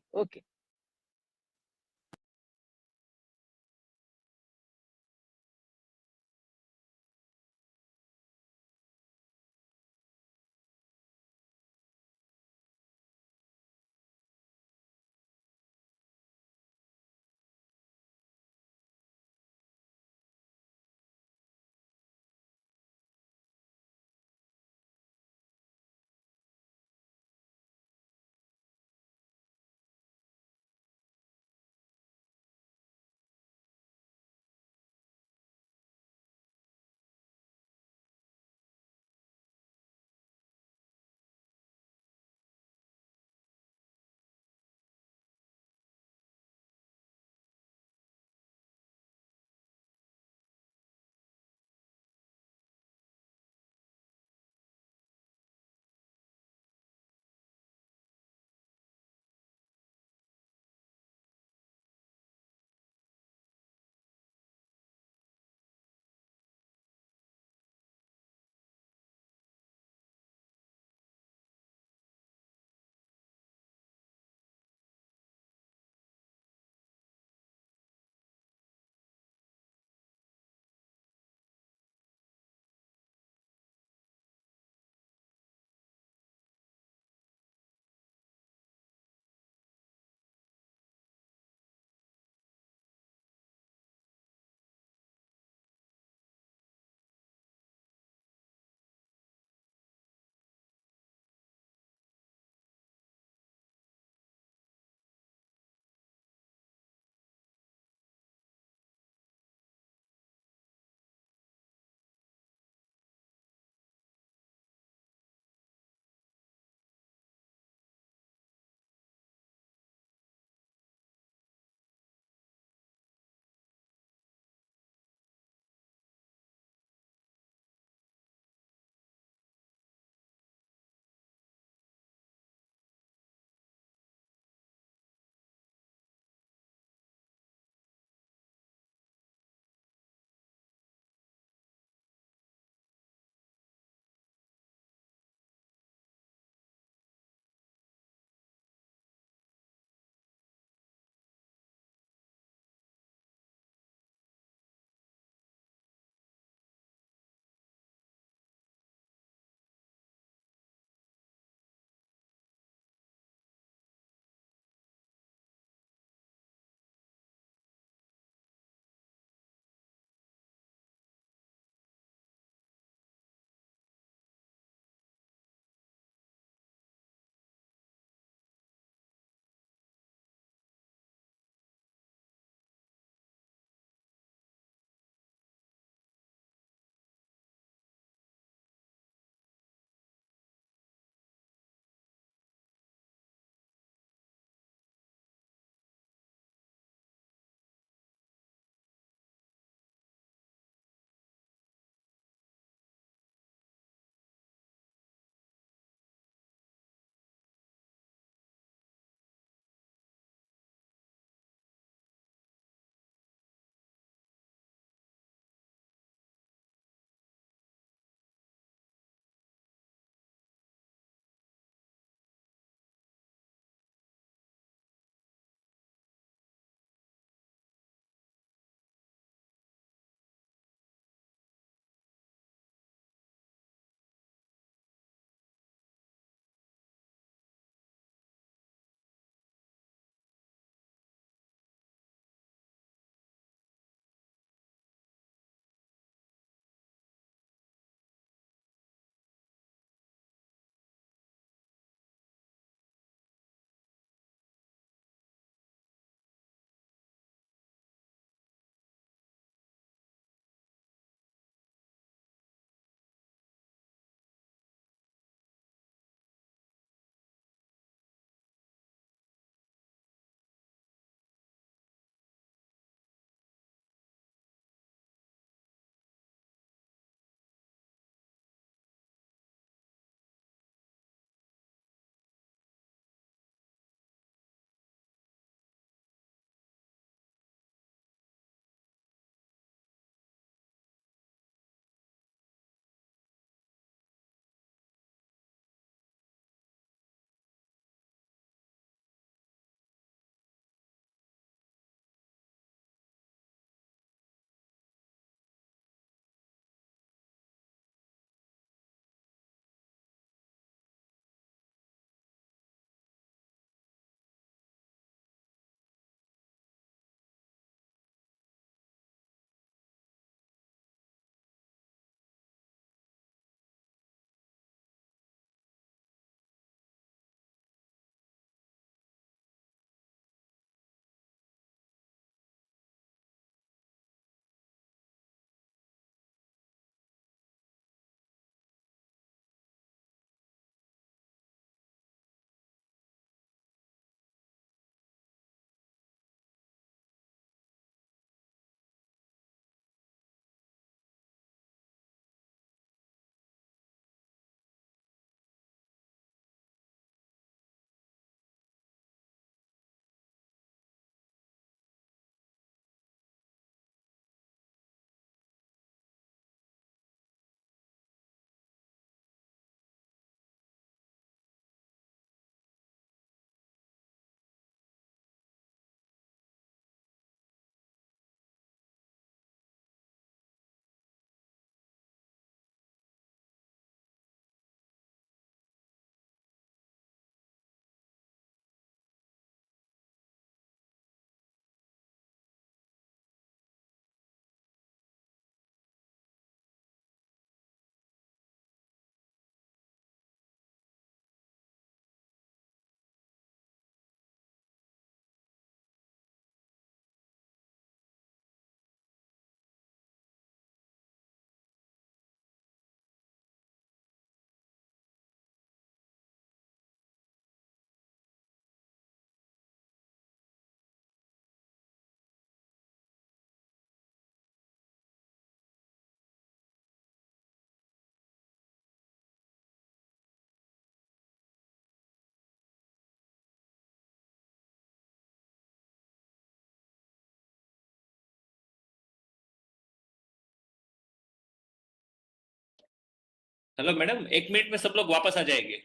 Hello madam, 1 minute में सब लोग वापस आ जाएंगे.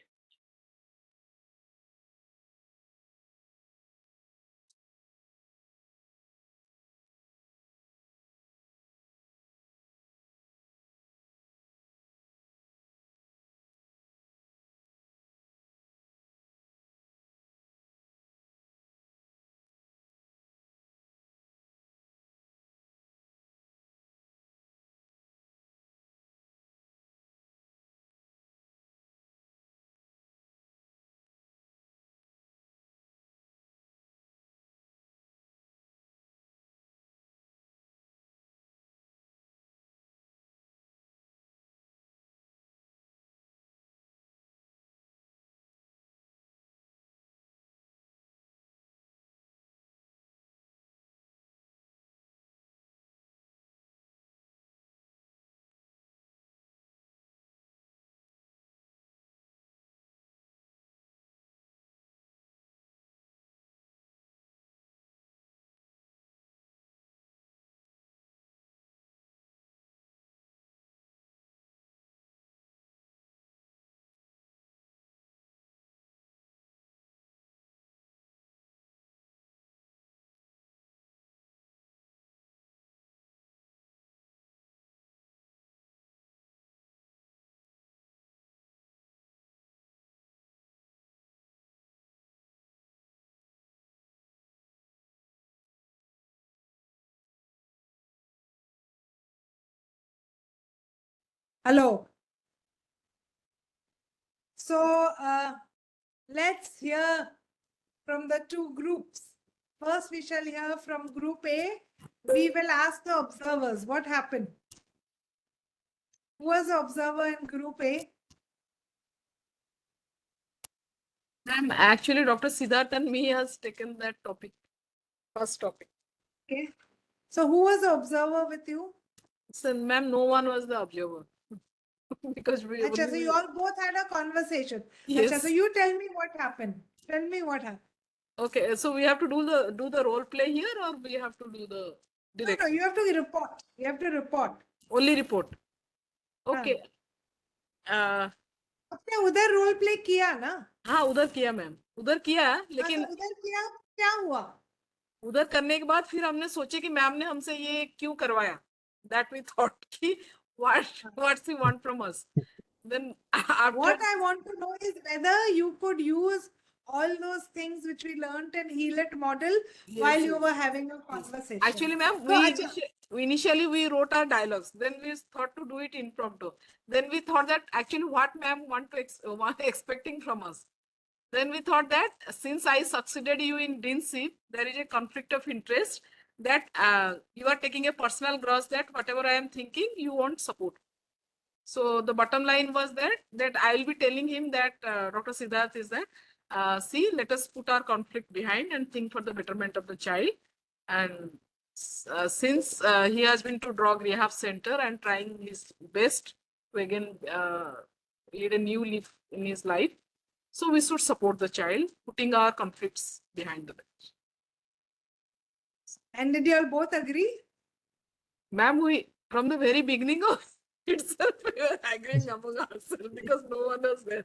Hello. So let's hear from the two groups. First, we shall hear from Group A. We will ask the observers what happened. Who was the observer in Group A? Ma'am, actually, Dr. Siddharth and me has taken that topic, first topic. Okay. So who was the observer with you? So, ma'am, no one was the observer because we Acha, so only. you all both had a conversation. Yes. Acha, so you tell me what happened. Tell me what happened. Okay, so we have to do the role play here, or we have to do the No, direction? you have to report. You have to report. Only report. हाँ. Okay. आपने उधर role play किया ना? हाँ, उधर किया ma'am, उधर किया, लेकिन उधर किया क्या हुआ? उधर करने के बाद फिर हमने सोचे कि मैम ने हमसे ये क्यों करवाया. That we thought कि what's he want from us. Then after. What I want to know is whether you could use all those things which we learned in Healet model while you were having a conversation. Actually, ma'am, we initially we wrote our dialogues. Then we thought to do it impromptu. Then we thought that actually what ma'am want expecting from us. Then we thought that since I succeeded you in deanship, there is a conflict of interest that you are taking a personal grudge that whatever I am thinking, you won't support. So the bottom line was that I will be telling him that Dr. Siddharth is that see, let us put our conflict behind and think for the betterment of the child. And since he has been to drug rehab center and trying his best to again lead a new leaf in his life, so we should support the child, putting our conflicts behind the bench. And did you all both agree? Ma'am, we from the very beginning of itself we were agreeing among ourselves because no one was there.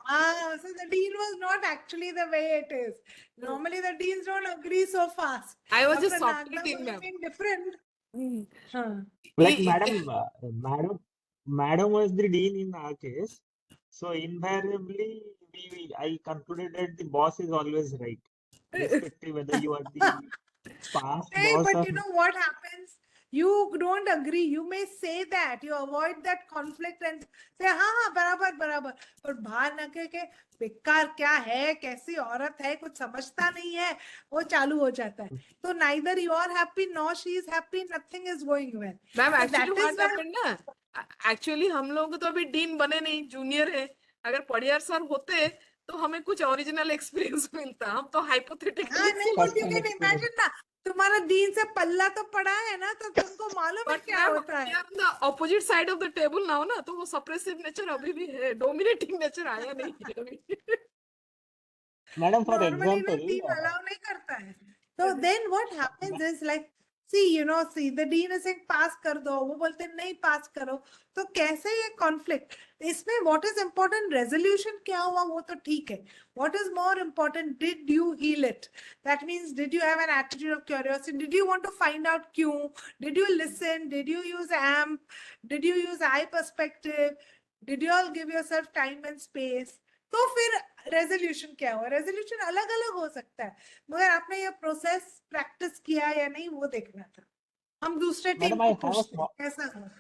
So the dean was not actually the way it is. Normally the deans don't agree so fast. I was Dr. just softly Nagda thinking, would have been different. Like He- madam was the dean in our case. So invariably, I concluded that the boss is always right, irrespective whether you are the past Hey, boss but or you know what happens? You don't agree. You may say that. You avoid that conflict and say, हाँ बराबर बराबर. पर बाहर न के बेकार क्या है, कैसी औरत है, कुछ समझता नहीं है, वो चालू हो जाता है. तो neither you are happy nor she is happy. Nothing is going well. Ma'am So actually that is what where happened ना, एक्चुअली हम लोग तो अभी डीन बने नहीं, जूनियर है. अगर पढ़ियार सर होते तो हमें कुछ ओरिजिनल एक्सपीरियंस मिलता. हम तो हाँ हाइपोथेटिकली नहीं, but you can imagine ना, तुम्हारा डीन से पल्ला तो पड़ा है ना, तो तुमको मालूम है बट क्या मैम होता वी है. Are on the opposite side of the table now ना, तो वो सप्रेसिव नेचर अभी भी है, डोमिनेटिंग नेचर आया नहीं है अभी. madam, for Normally ना example, डीन अलाउ नहीं करता है. So then what happens is like see, the dean is saying pass कर दो, वो बोलते हैं नहीं pass करो, तो कैसे ये conflict? इसमें what is important, resolution क्या हुआ वो तो ठीक है. What is more important, did you heal it? That means, did you have an attitude of curiosity? Did you want to find out क्यों? Did you listen? Did you use AMP? Did you use I perspective? Did you all give yourself time and space? तो फिर resolution क्या हुआ? Resolution अलग अलग हो सकता है, मगर आपने ये प्रोसेस प्रैक्टिस किया या नहीं वो देखना था. हम दूसरे टीम Madam, I को have a पूछते हैं small, कैसा हुआ.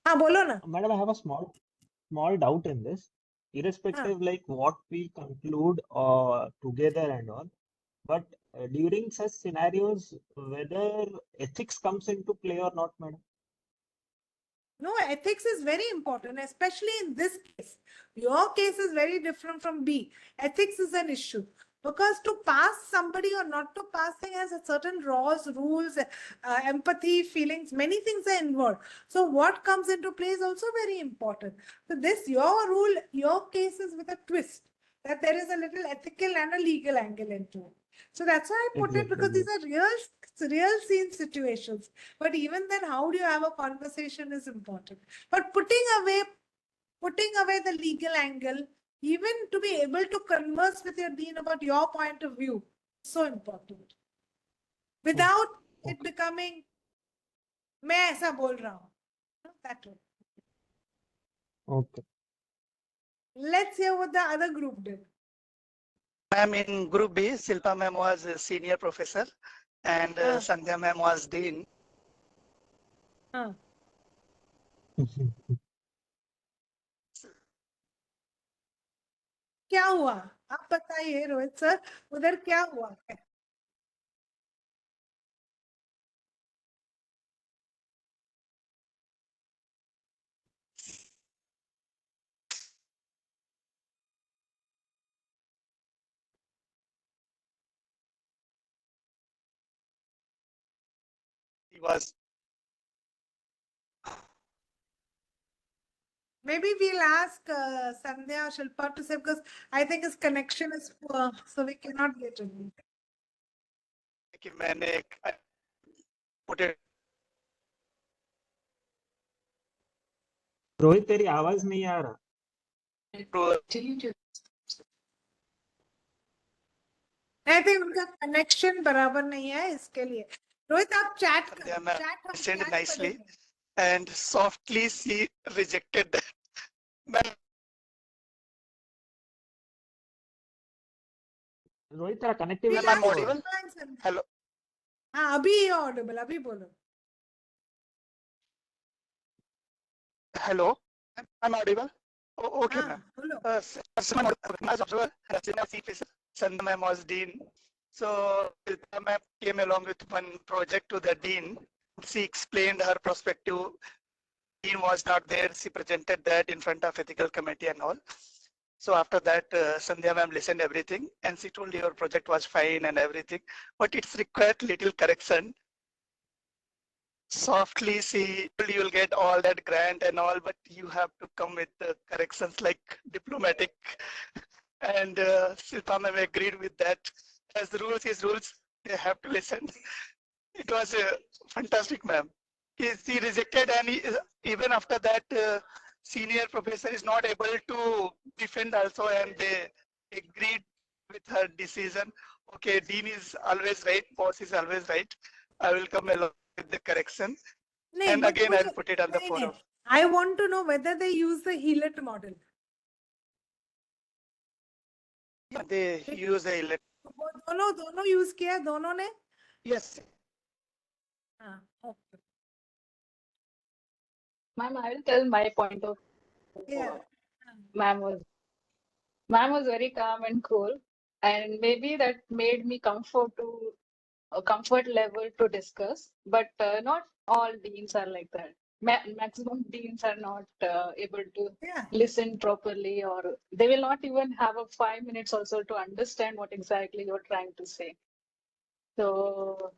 हाँ बोलो ना. Madam, I have a small doubt in this, हाँ. irrespective like what we conclude together and all. But during such scenarios, whether ethics comes into play or not, madam? No, ethics is very important, especially in this case. Your case is very different from B. Ethics is an issue. Because to pass somebody or not to pass thing has a certain laws, rules, empathy, feelings, many things are involved. So what comes into play is also very important. So this, your rule, your case is with a twist, that there is a little ethical and a legal angle into it. So that's why I put it, Exactly, because these are real scene situations. But even then, how do you have a conversation is important. But putting away the legal angle, even to be able to converse with your dean about your point of view, so important. Without it becoming, मैं ऐसा बोल रहा हूँ. That way. Okay. Let's hear what the other group did. Ma'am, in group B, Silpa ma'am was a senior professor and Sandhya ma'am was dean. हाँ. क्या हुआ? आप बताइए रोहित सर, उधर क्या हुआ? He was Maybe we'll ask Sandhya or Shilpa to say, because I think his connection is poor, so we cannot get him. कि मैंने put it रोहित तेरी आवाज नहीं आ रहा. to I think उनका connection बराबर नहीं है, इसके लिए. रोहित आप chat Sandhya ma'am हम listened chat nicely करेंगे. and softly she rejected that. Ma'am, Rohit तेरा connectivity We'll Ma'am, I'm ask audible? Shilpa and Sandhya. hello, हाँ अभी audible, अभी बोलो. hello, I'm audible. Oh, okay, हाँ ma'am. बोलो. Sandhya ma'am was dean. So Silpa ma'am came along with one project to the dean. She explained her perspective. Dean was not there. She presented that in front of ethical committee and all. So after that, Sandhya ma'am listened everything and she told your project was fine and everything, but it's required little correction. Softly, she told you will get all that grant and all, but you have to come with the corrections like diplomatic. And Silpa ma'am agreed with that. As the rules is rules, they have to listen. It was fantastic, ma'am. She rejected, and even after that, senior professor is not able to defend also, and they agreed with her decision. Okay, dean is always right, boss is always right. I will come along with the correction, नहीं, and but again मुझे- I'll put it on the नहीं, forum. नहीं. I want to know whether they use the Healet model. They use the वो दोनों use किया है, दोनों ने. yes. हाँ. Okay. Ma'am, I will tell my point of Yeah. ma'am was very calm and cool, and maybe that made me comfort to a comfort level to discuss. But not all deans are like that. Maximum deans are not able to Yeah. listen properly, or they will not even have a 5 minutes also to understand what exactly you're trying to say. So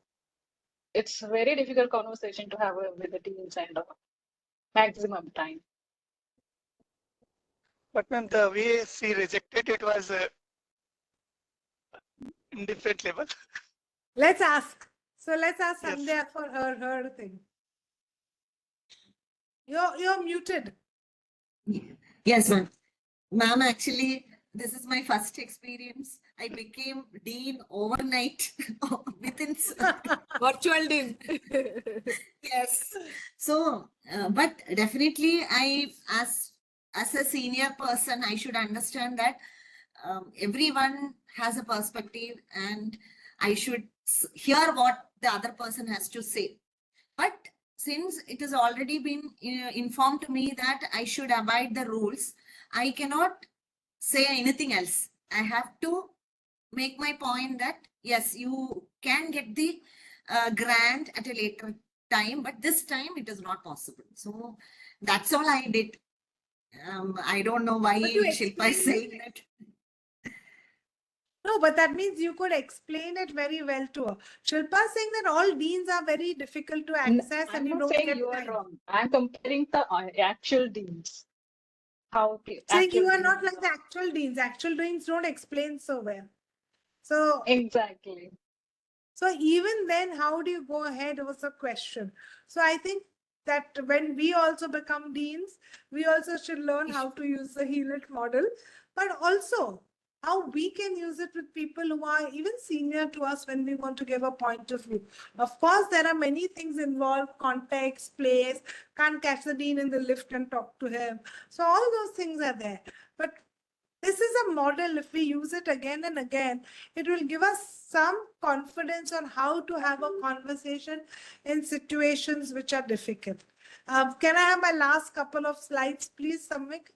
it's a very difficult conversation to have with the deans and maximum time. But ma'am, the way she rejected it was in different level. Let's ask So let's ask Yes. Sandhya for her thing. You're muted. Yes, ma'am. Ma'am, actually, this is my first experience. I became dean overnight within. Virtual dean. Yes. So, but definitely, as a senior person, I should understand that everyone has a perspective, and I should hear what the other person has to say. But since it has already been informed to me that I should abide the rules, I cannot say anything else. I have to make my point that yes, you can get the grant at a later time, but this time it is not possible. So that's all I did. I don't know why But you Shilpa is explained saying that. No, but that means you could explain it very well to her. Shilpa is saying that all deans are very difficult to access and I'm you not don't saying get you are time. wrong. I'm comparing the actual deans. How Saying you actual are deans not like the are. actual deans. Actual deans don't explain so well. So, Exactly. so even then, how do you go ahead was a question. So I think that when we also become deans, we also should learn how to use the Heal It model, but also how we can use it with people who are even senior to us when we want to give a point of view. Of course, there are many things involved, context, place, can't catch the dean in the lift and talk to him. So all those things are there. But this is a model. If we use it again and again, it will give us some confidence on how to have a conversation in situations which are difficult. Can I have my last couple of slides, please, Samvik?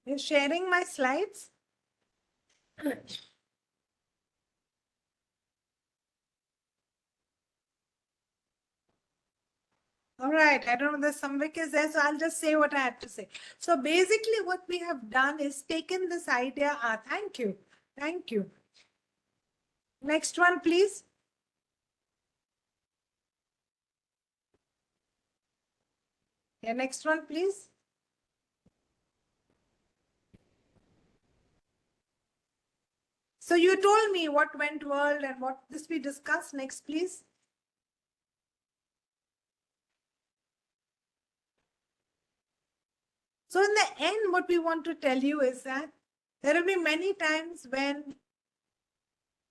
You're sharing my slides? All right, I don't know, the Samvik is there, so I'll just say what I had to say. So basically what we have done is taken this idea, thank you, thank you. Next one, please. Yeah, next one, please. So you told me what went well and what this we discussed. Next, please. So in the end, what we want to tell you is that there will be many times when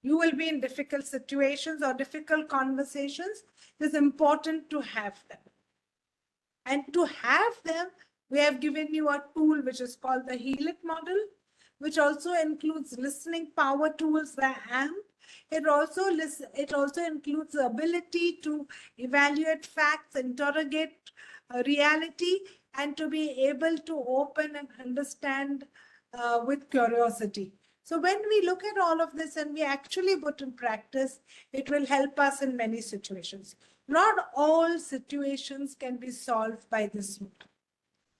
you will be in difficult situations or difficult conversations. It is important to have them. And to have them, we have given you a tool which is called the Heal It model, which also includes listening power tools by AMP. It also includes the ability to evaluate facts, interrogate reality, and to be able to open and understand with curiosity. So when we look at all of this and we actually put in practice, it will help us in many situations. Not all situations can be solved by this model.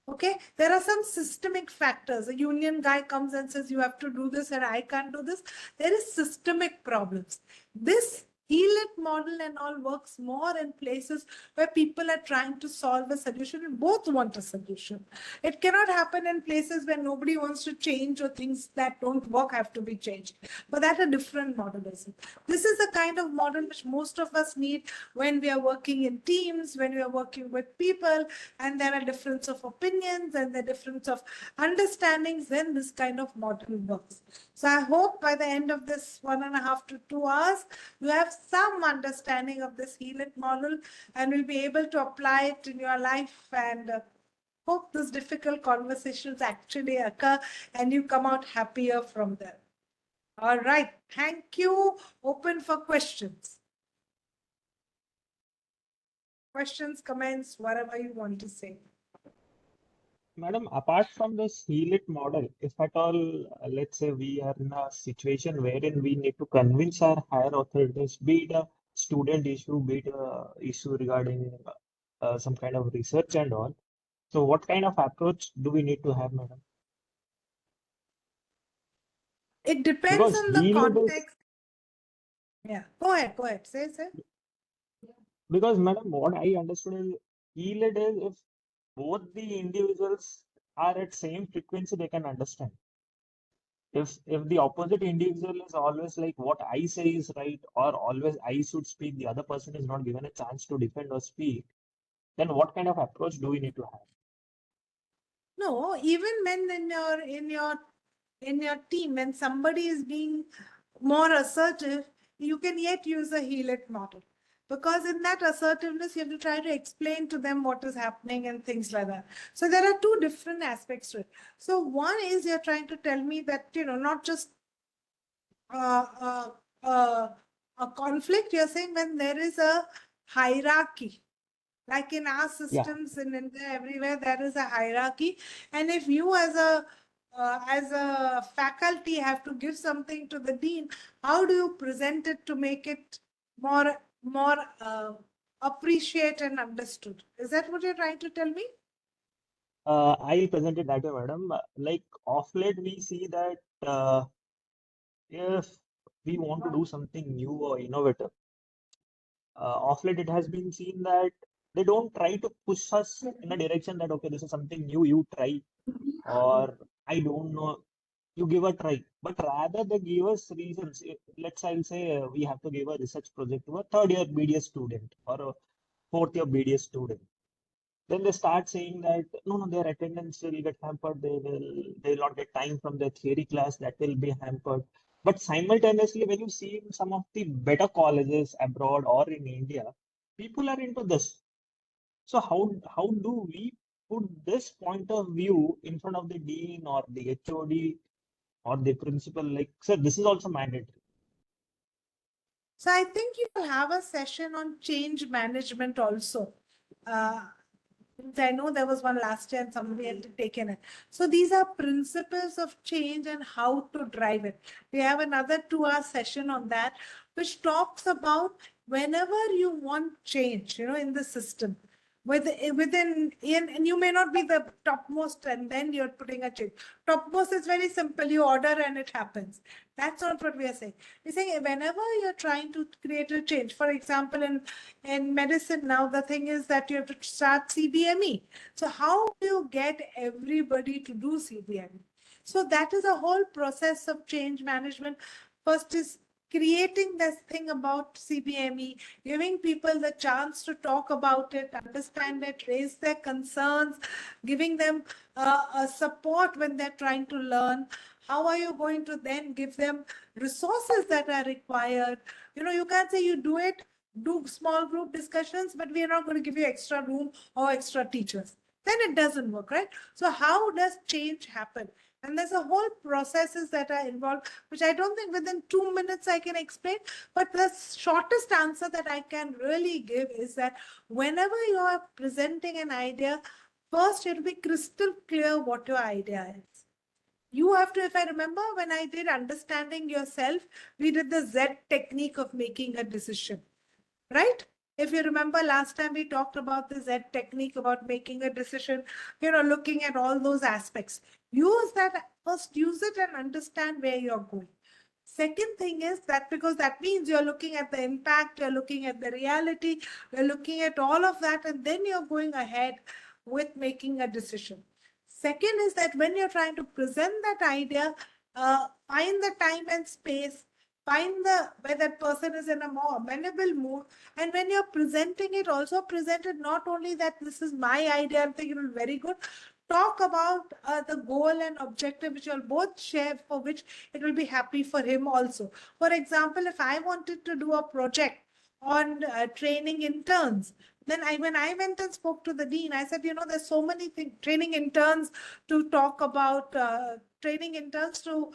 Okay, there are some systemic factors. A union guy comes and says, you have to do this and I can't do this. There is systemic problems. This Heal It model and all works more in places where people are trying to solve a solution and both want a solution. It cannot happen in places where nobody wants to change or things that don't work have to be changed. But that's a different model, isn't it? This is the kind of model which most of us need when we are working in teams, when we are working with people, and there are difference of opinions and the difference of understandings, then this kind of model works. So I hope by the end of this 1.5 to 2 hours, you have some understanding of this Heal It model and will be able to apply it in your life and hope these difficult conversations actually occur and you come out happier from them. All right. Thank you. Open for questions. Questions, comments, whatever you want to say. Madam, apart from this Heal It model, if at all, let's say we are in a situation wherein we need to convince our higher authorities, be it a student issue, be it a issue regarding some kind of research and all. So what kind of approach do we need to have, madam? It depends Because on the healed is, context. Yeah, go ahead, say. because madam, what I understood is healed is if both the individuals are at same frequency, they can understand. If the opposite individual is always like what I say is right, or always I should speak, the other person is not given a chance to defend or speak, then what kind of approach do we need to have? No, even when in your team, when somebody is being more assertive, you can yet use a heal it model. Because in that assertiveness, you have to try to explain to them what is happening and things like that. So there are two different aspects to it. So one is you're trying to tell me that, not just uh, uh, uh, a conflict, you're saying when there is a hierarchy. Like in our Yeah. systems in India, everywhere there is a hierarchy, and if you as a faculty have to give something to the dean, how do you present it to make it more appreciated and understood? Is that what you're trying to tell me? I'll present it that way, madam. Like of late, we see that if we want to do something new or innovative, of late it has been seen that they don't try to push us in a direction that, okay, this is something new, you try, or I don't know, you give a try. But rather they give us reasons. I'll say we have to give a research project to a third year BDS student or a fourth year BDS student. Then they start saying that no, their attendance will get hampered. They will not get time from their theory class. That will be hampered. But simultaneously, when you see in some of the better colleges abroad or in India, people are into this. So how do we put this point of view in front of the dean or the HOD or the principal? Like, sir, this is also mandatory. So I think you will have a session on change management also. I know there was one last year and somebody had taken it. So these are principles of change and how to drive it. We have another 2-hour session on that, which talks about whenever you want change, in the system. And you may not be the topmost and then you're putting a change. Topmost is very simple. You order and it happens. That's not what we are saying. We're saying whenever you're trying to create a change, for example, in medicine now, the thing is that you have to start CBME. So how do you get everybody to do CBME? So that is a whole process of change management. First is creating this thing about CBME, giving people the chance to talk about it, understand it, raise their concerns, giving them a support when they're trying to learn. How are you going to then give them resources that are required? You can't say you do small group discussions, but we are not going to give you extra room or extra teachers. Then it doesn't work, right? So how does change happen? And there's a whole processes that are involved, which I don't think within 2 minutes I can explain. But the shortest answer that I can really give is that whenever you are presenting an idea, first you have to be crystal clear what your idea is. You have to, if I remember when I did understanding yourself, we did the Z technique of making a decision, right? If you remember last time we talked about the Z technique about making a decision, looking at all those aspects. Use that, first use it and understand where you're going. Second thing is that because that means you're looking at the impact, you're looking at the reality, you're looking at all of that, and then you're going ahead with making a decision. Second is that when you're trying to present that idea, find the time and space, find where that person is in a more amenable mood. And when you're presenting it, also present it not only that this is my idea, I'm thinking it very good. Talk about the goal and objective which you'll both share, for which it will be happy for him also. For example, if I wanted to do a project on training interns, then when I went and spoke to the dean, I said, there's so many things, training interns to talk about, training interns to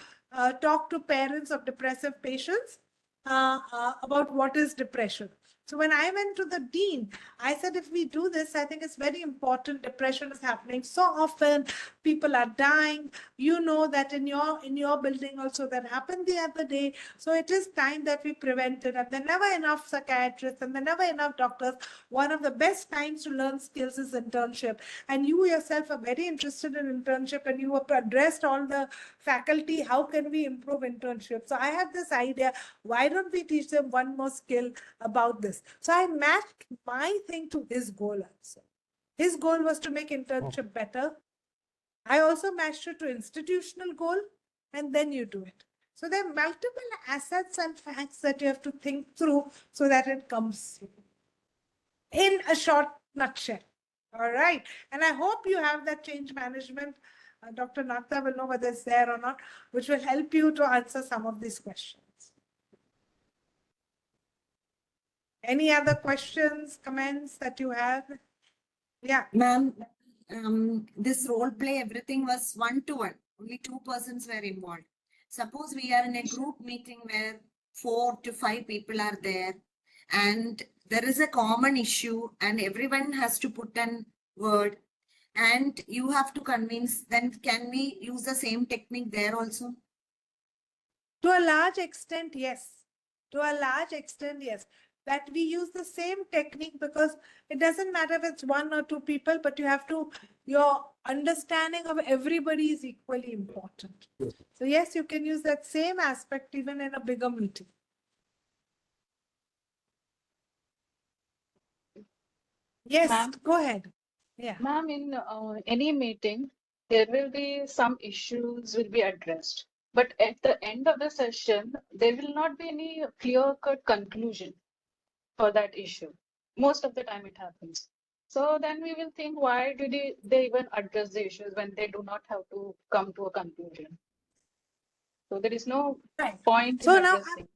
talk to parents of depressive patients about what is depression. So when I went to the dean, I said, if we do this, I think it's very important. Depression is happening so often. People are dying. You know that in your building also that happened the other day. So it is time that we prevent it. And there are never enough psychiatrists and there are never enough doctors. One of the best times to learn skills is internship. And you yourself are very interested in internship and you have addressed all the faculty. How can we improve internship? So I have this idea. Why don't we teach them one more skill about this? So I matched my thing to his goal also. His goal was to make internship better. I also matched it to institutional goal, and then you do it. So there are multiple assets and facts that you have to think through so that it comes in a short nutshell. All right. And I hope you have that change management. Dr. Nagta will know whether it's there or not, which will help you to answer some of these questions. Any other questions, comments that you have? Yeah. Ma'am, this role play, everything was 1-to-1. Only 2 persons were involved. Suppose we are in a group meeting where 4 to 5 people are there and there is a common issue and everyone has to put an word and you have to convince, then can we use the same technique there also? To a large extent, yes. To a large extent, yes. That we use the same technique because it doesn't matter if it's 1 or 2 people, but you have to, your understanding of everybody is equally important. So yes, you can use that same aspect even in a bigger meeting. Yes, Ma'am? go ahead. Yeah. Ma'am, in any meeting, there will be some issues will be addressed. But at the end of the session, there will not be any clear-cut conclusion for that issue. Most of the time it happens. So then we will think, why did they even address the issues when they do not have to come to a conclusion? So there is no Right. point So in now, addressing.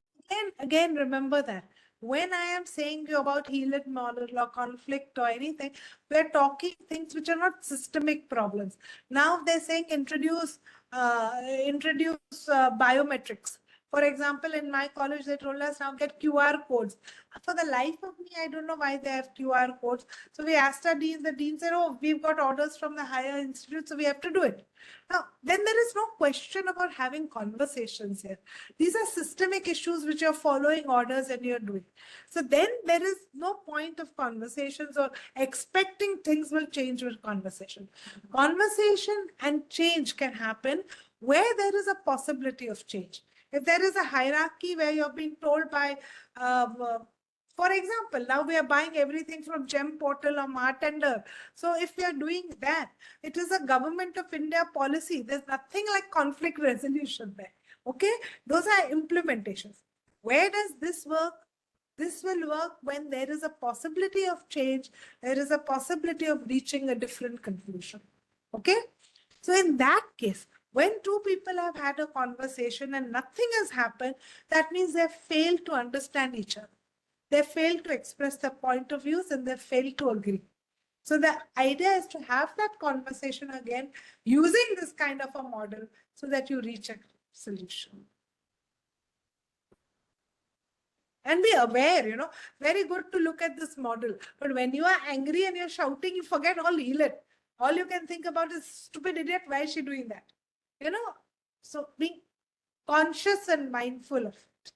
again, remember that when I am saying you about healed model or conflict or anything, we're talking things which are not systemic problems. Now they're saying introduce biometrics. For example, in my college, they told us now get QR codes. For the life of me, I don't know why they have QR codes. So we asked our dean, the dean said, oh, we've got orders from the higher institute, so we have to do it. Now, then there is no question about having conversations here. These are systemic issues which you're following orders and you're doing. So then there is no point of conversations or expecting things will change with conversation. Conversation and change can happen where there is a possibility of change. If there is a hierarchy where you're being told by, for example, now we are buying everything from Gem Portal or Martender. So if we are doing that, it is a government of India policy. There's nothing like conflict resolution there. Okay, those are implementations. Where does this work? This will work when there is a possibility of change. There is a possibility of reaching a different conclusion. Okay, so in that case, when 2 people have had a conversation and nothing has happened, that means they've failed to understand each other. They failed to express their point of views and they failed to agree. So the idea is to have that conversation again using this kind of a model so that you reach a solution. And be aware, very good to look at this model. But when you are angry and you're shouting, you forget all it. All you can think about is stupid idiot, why is she doing that? So being conscious and mindful of it.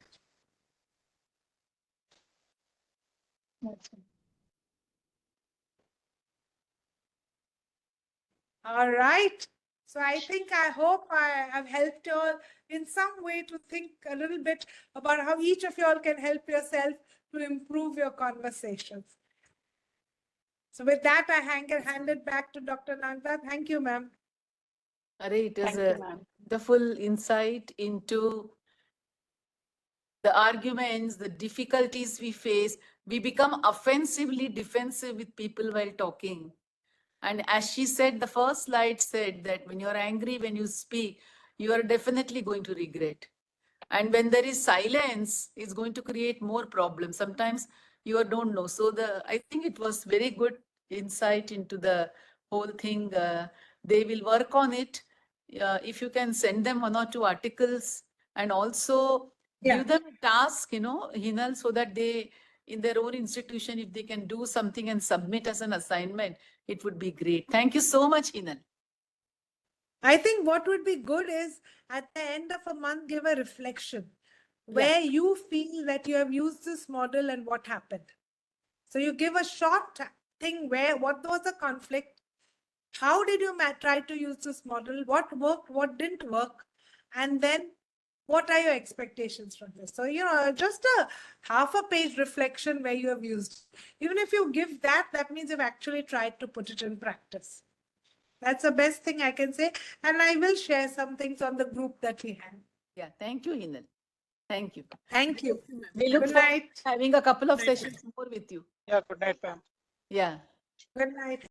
All right. So I think, I hope I have helped you all in some way to think a little bit about how each of you all can help yourself to improve your conversations. So with that, I hand it back to Dr. Nagda. Thank you, ma'am. It is Thank a you, ma'am. wonderful insight into the arguments, the difficulties we face. We become offensively defensive with people while talking. And as she said, the first slide said that when you're angry, when you speak, you are definitely going to regret. And when there is silence, it's going to create more problems. Sometimes you don't know. So I think it was very good insight into the whole thing. They will work on it. If you can send them 1 or 2 articles and also give them a task, Hinal, so that they in their own institution, if they can do something and submit as an assignment, it would be great. Thank you so much, Hinal. I think what would be good is at the end of a month, give a reflection where you feel that you have used this model and what happened. So you give a short thing where what was the conflict, how did you try to use this model, what worked, what didn't work, and then what are your expectations from this? So, just a half a page reflection where you have used. Even if you give that, that means you've actually tried to put it in practice. That's the best thing I can say. And I will share some things on the group that we have. Yeah, thank you, Hinal. Thank you. Thank you. We look Good forward night. to having a couple of sessions more with you. Yeah, good night, ma'am. Yeah. Good night.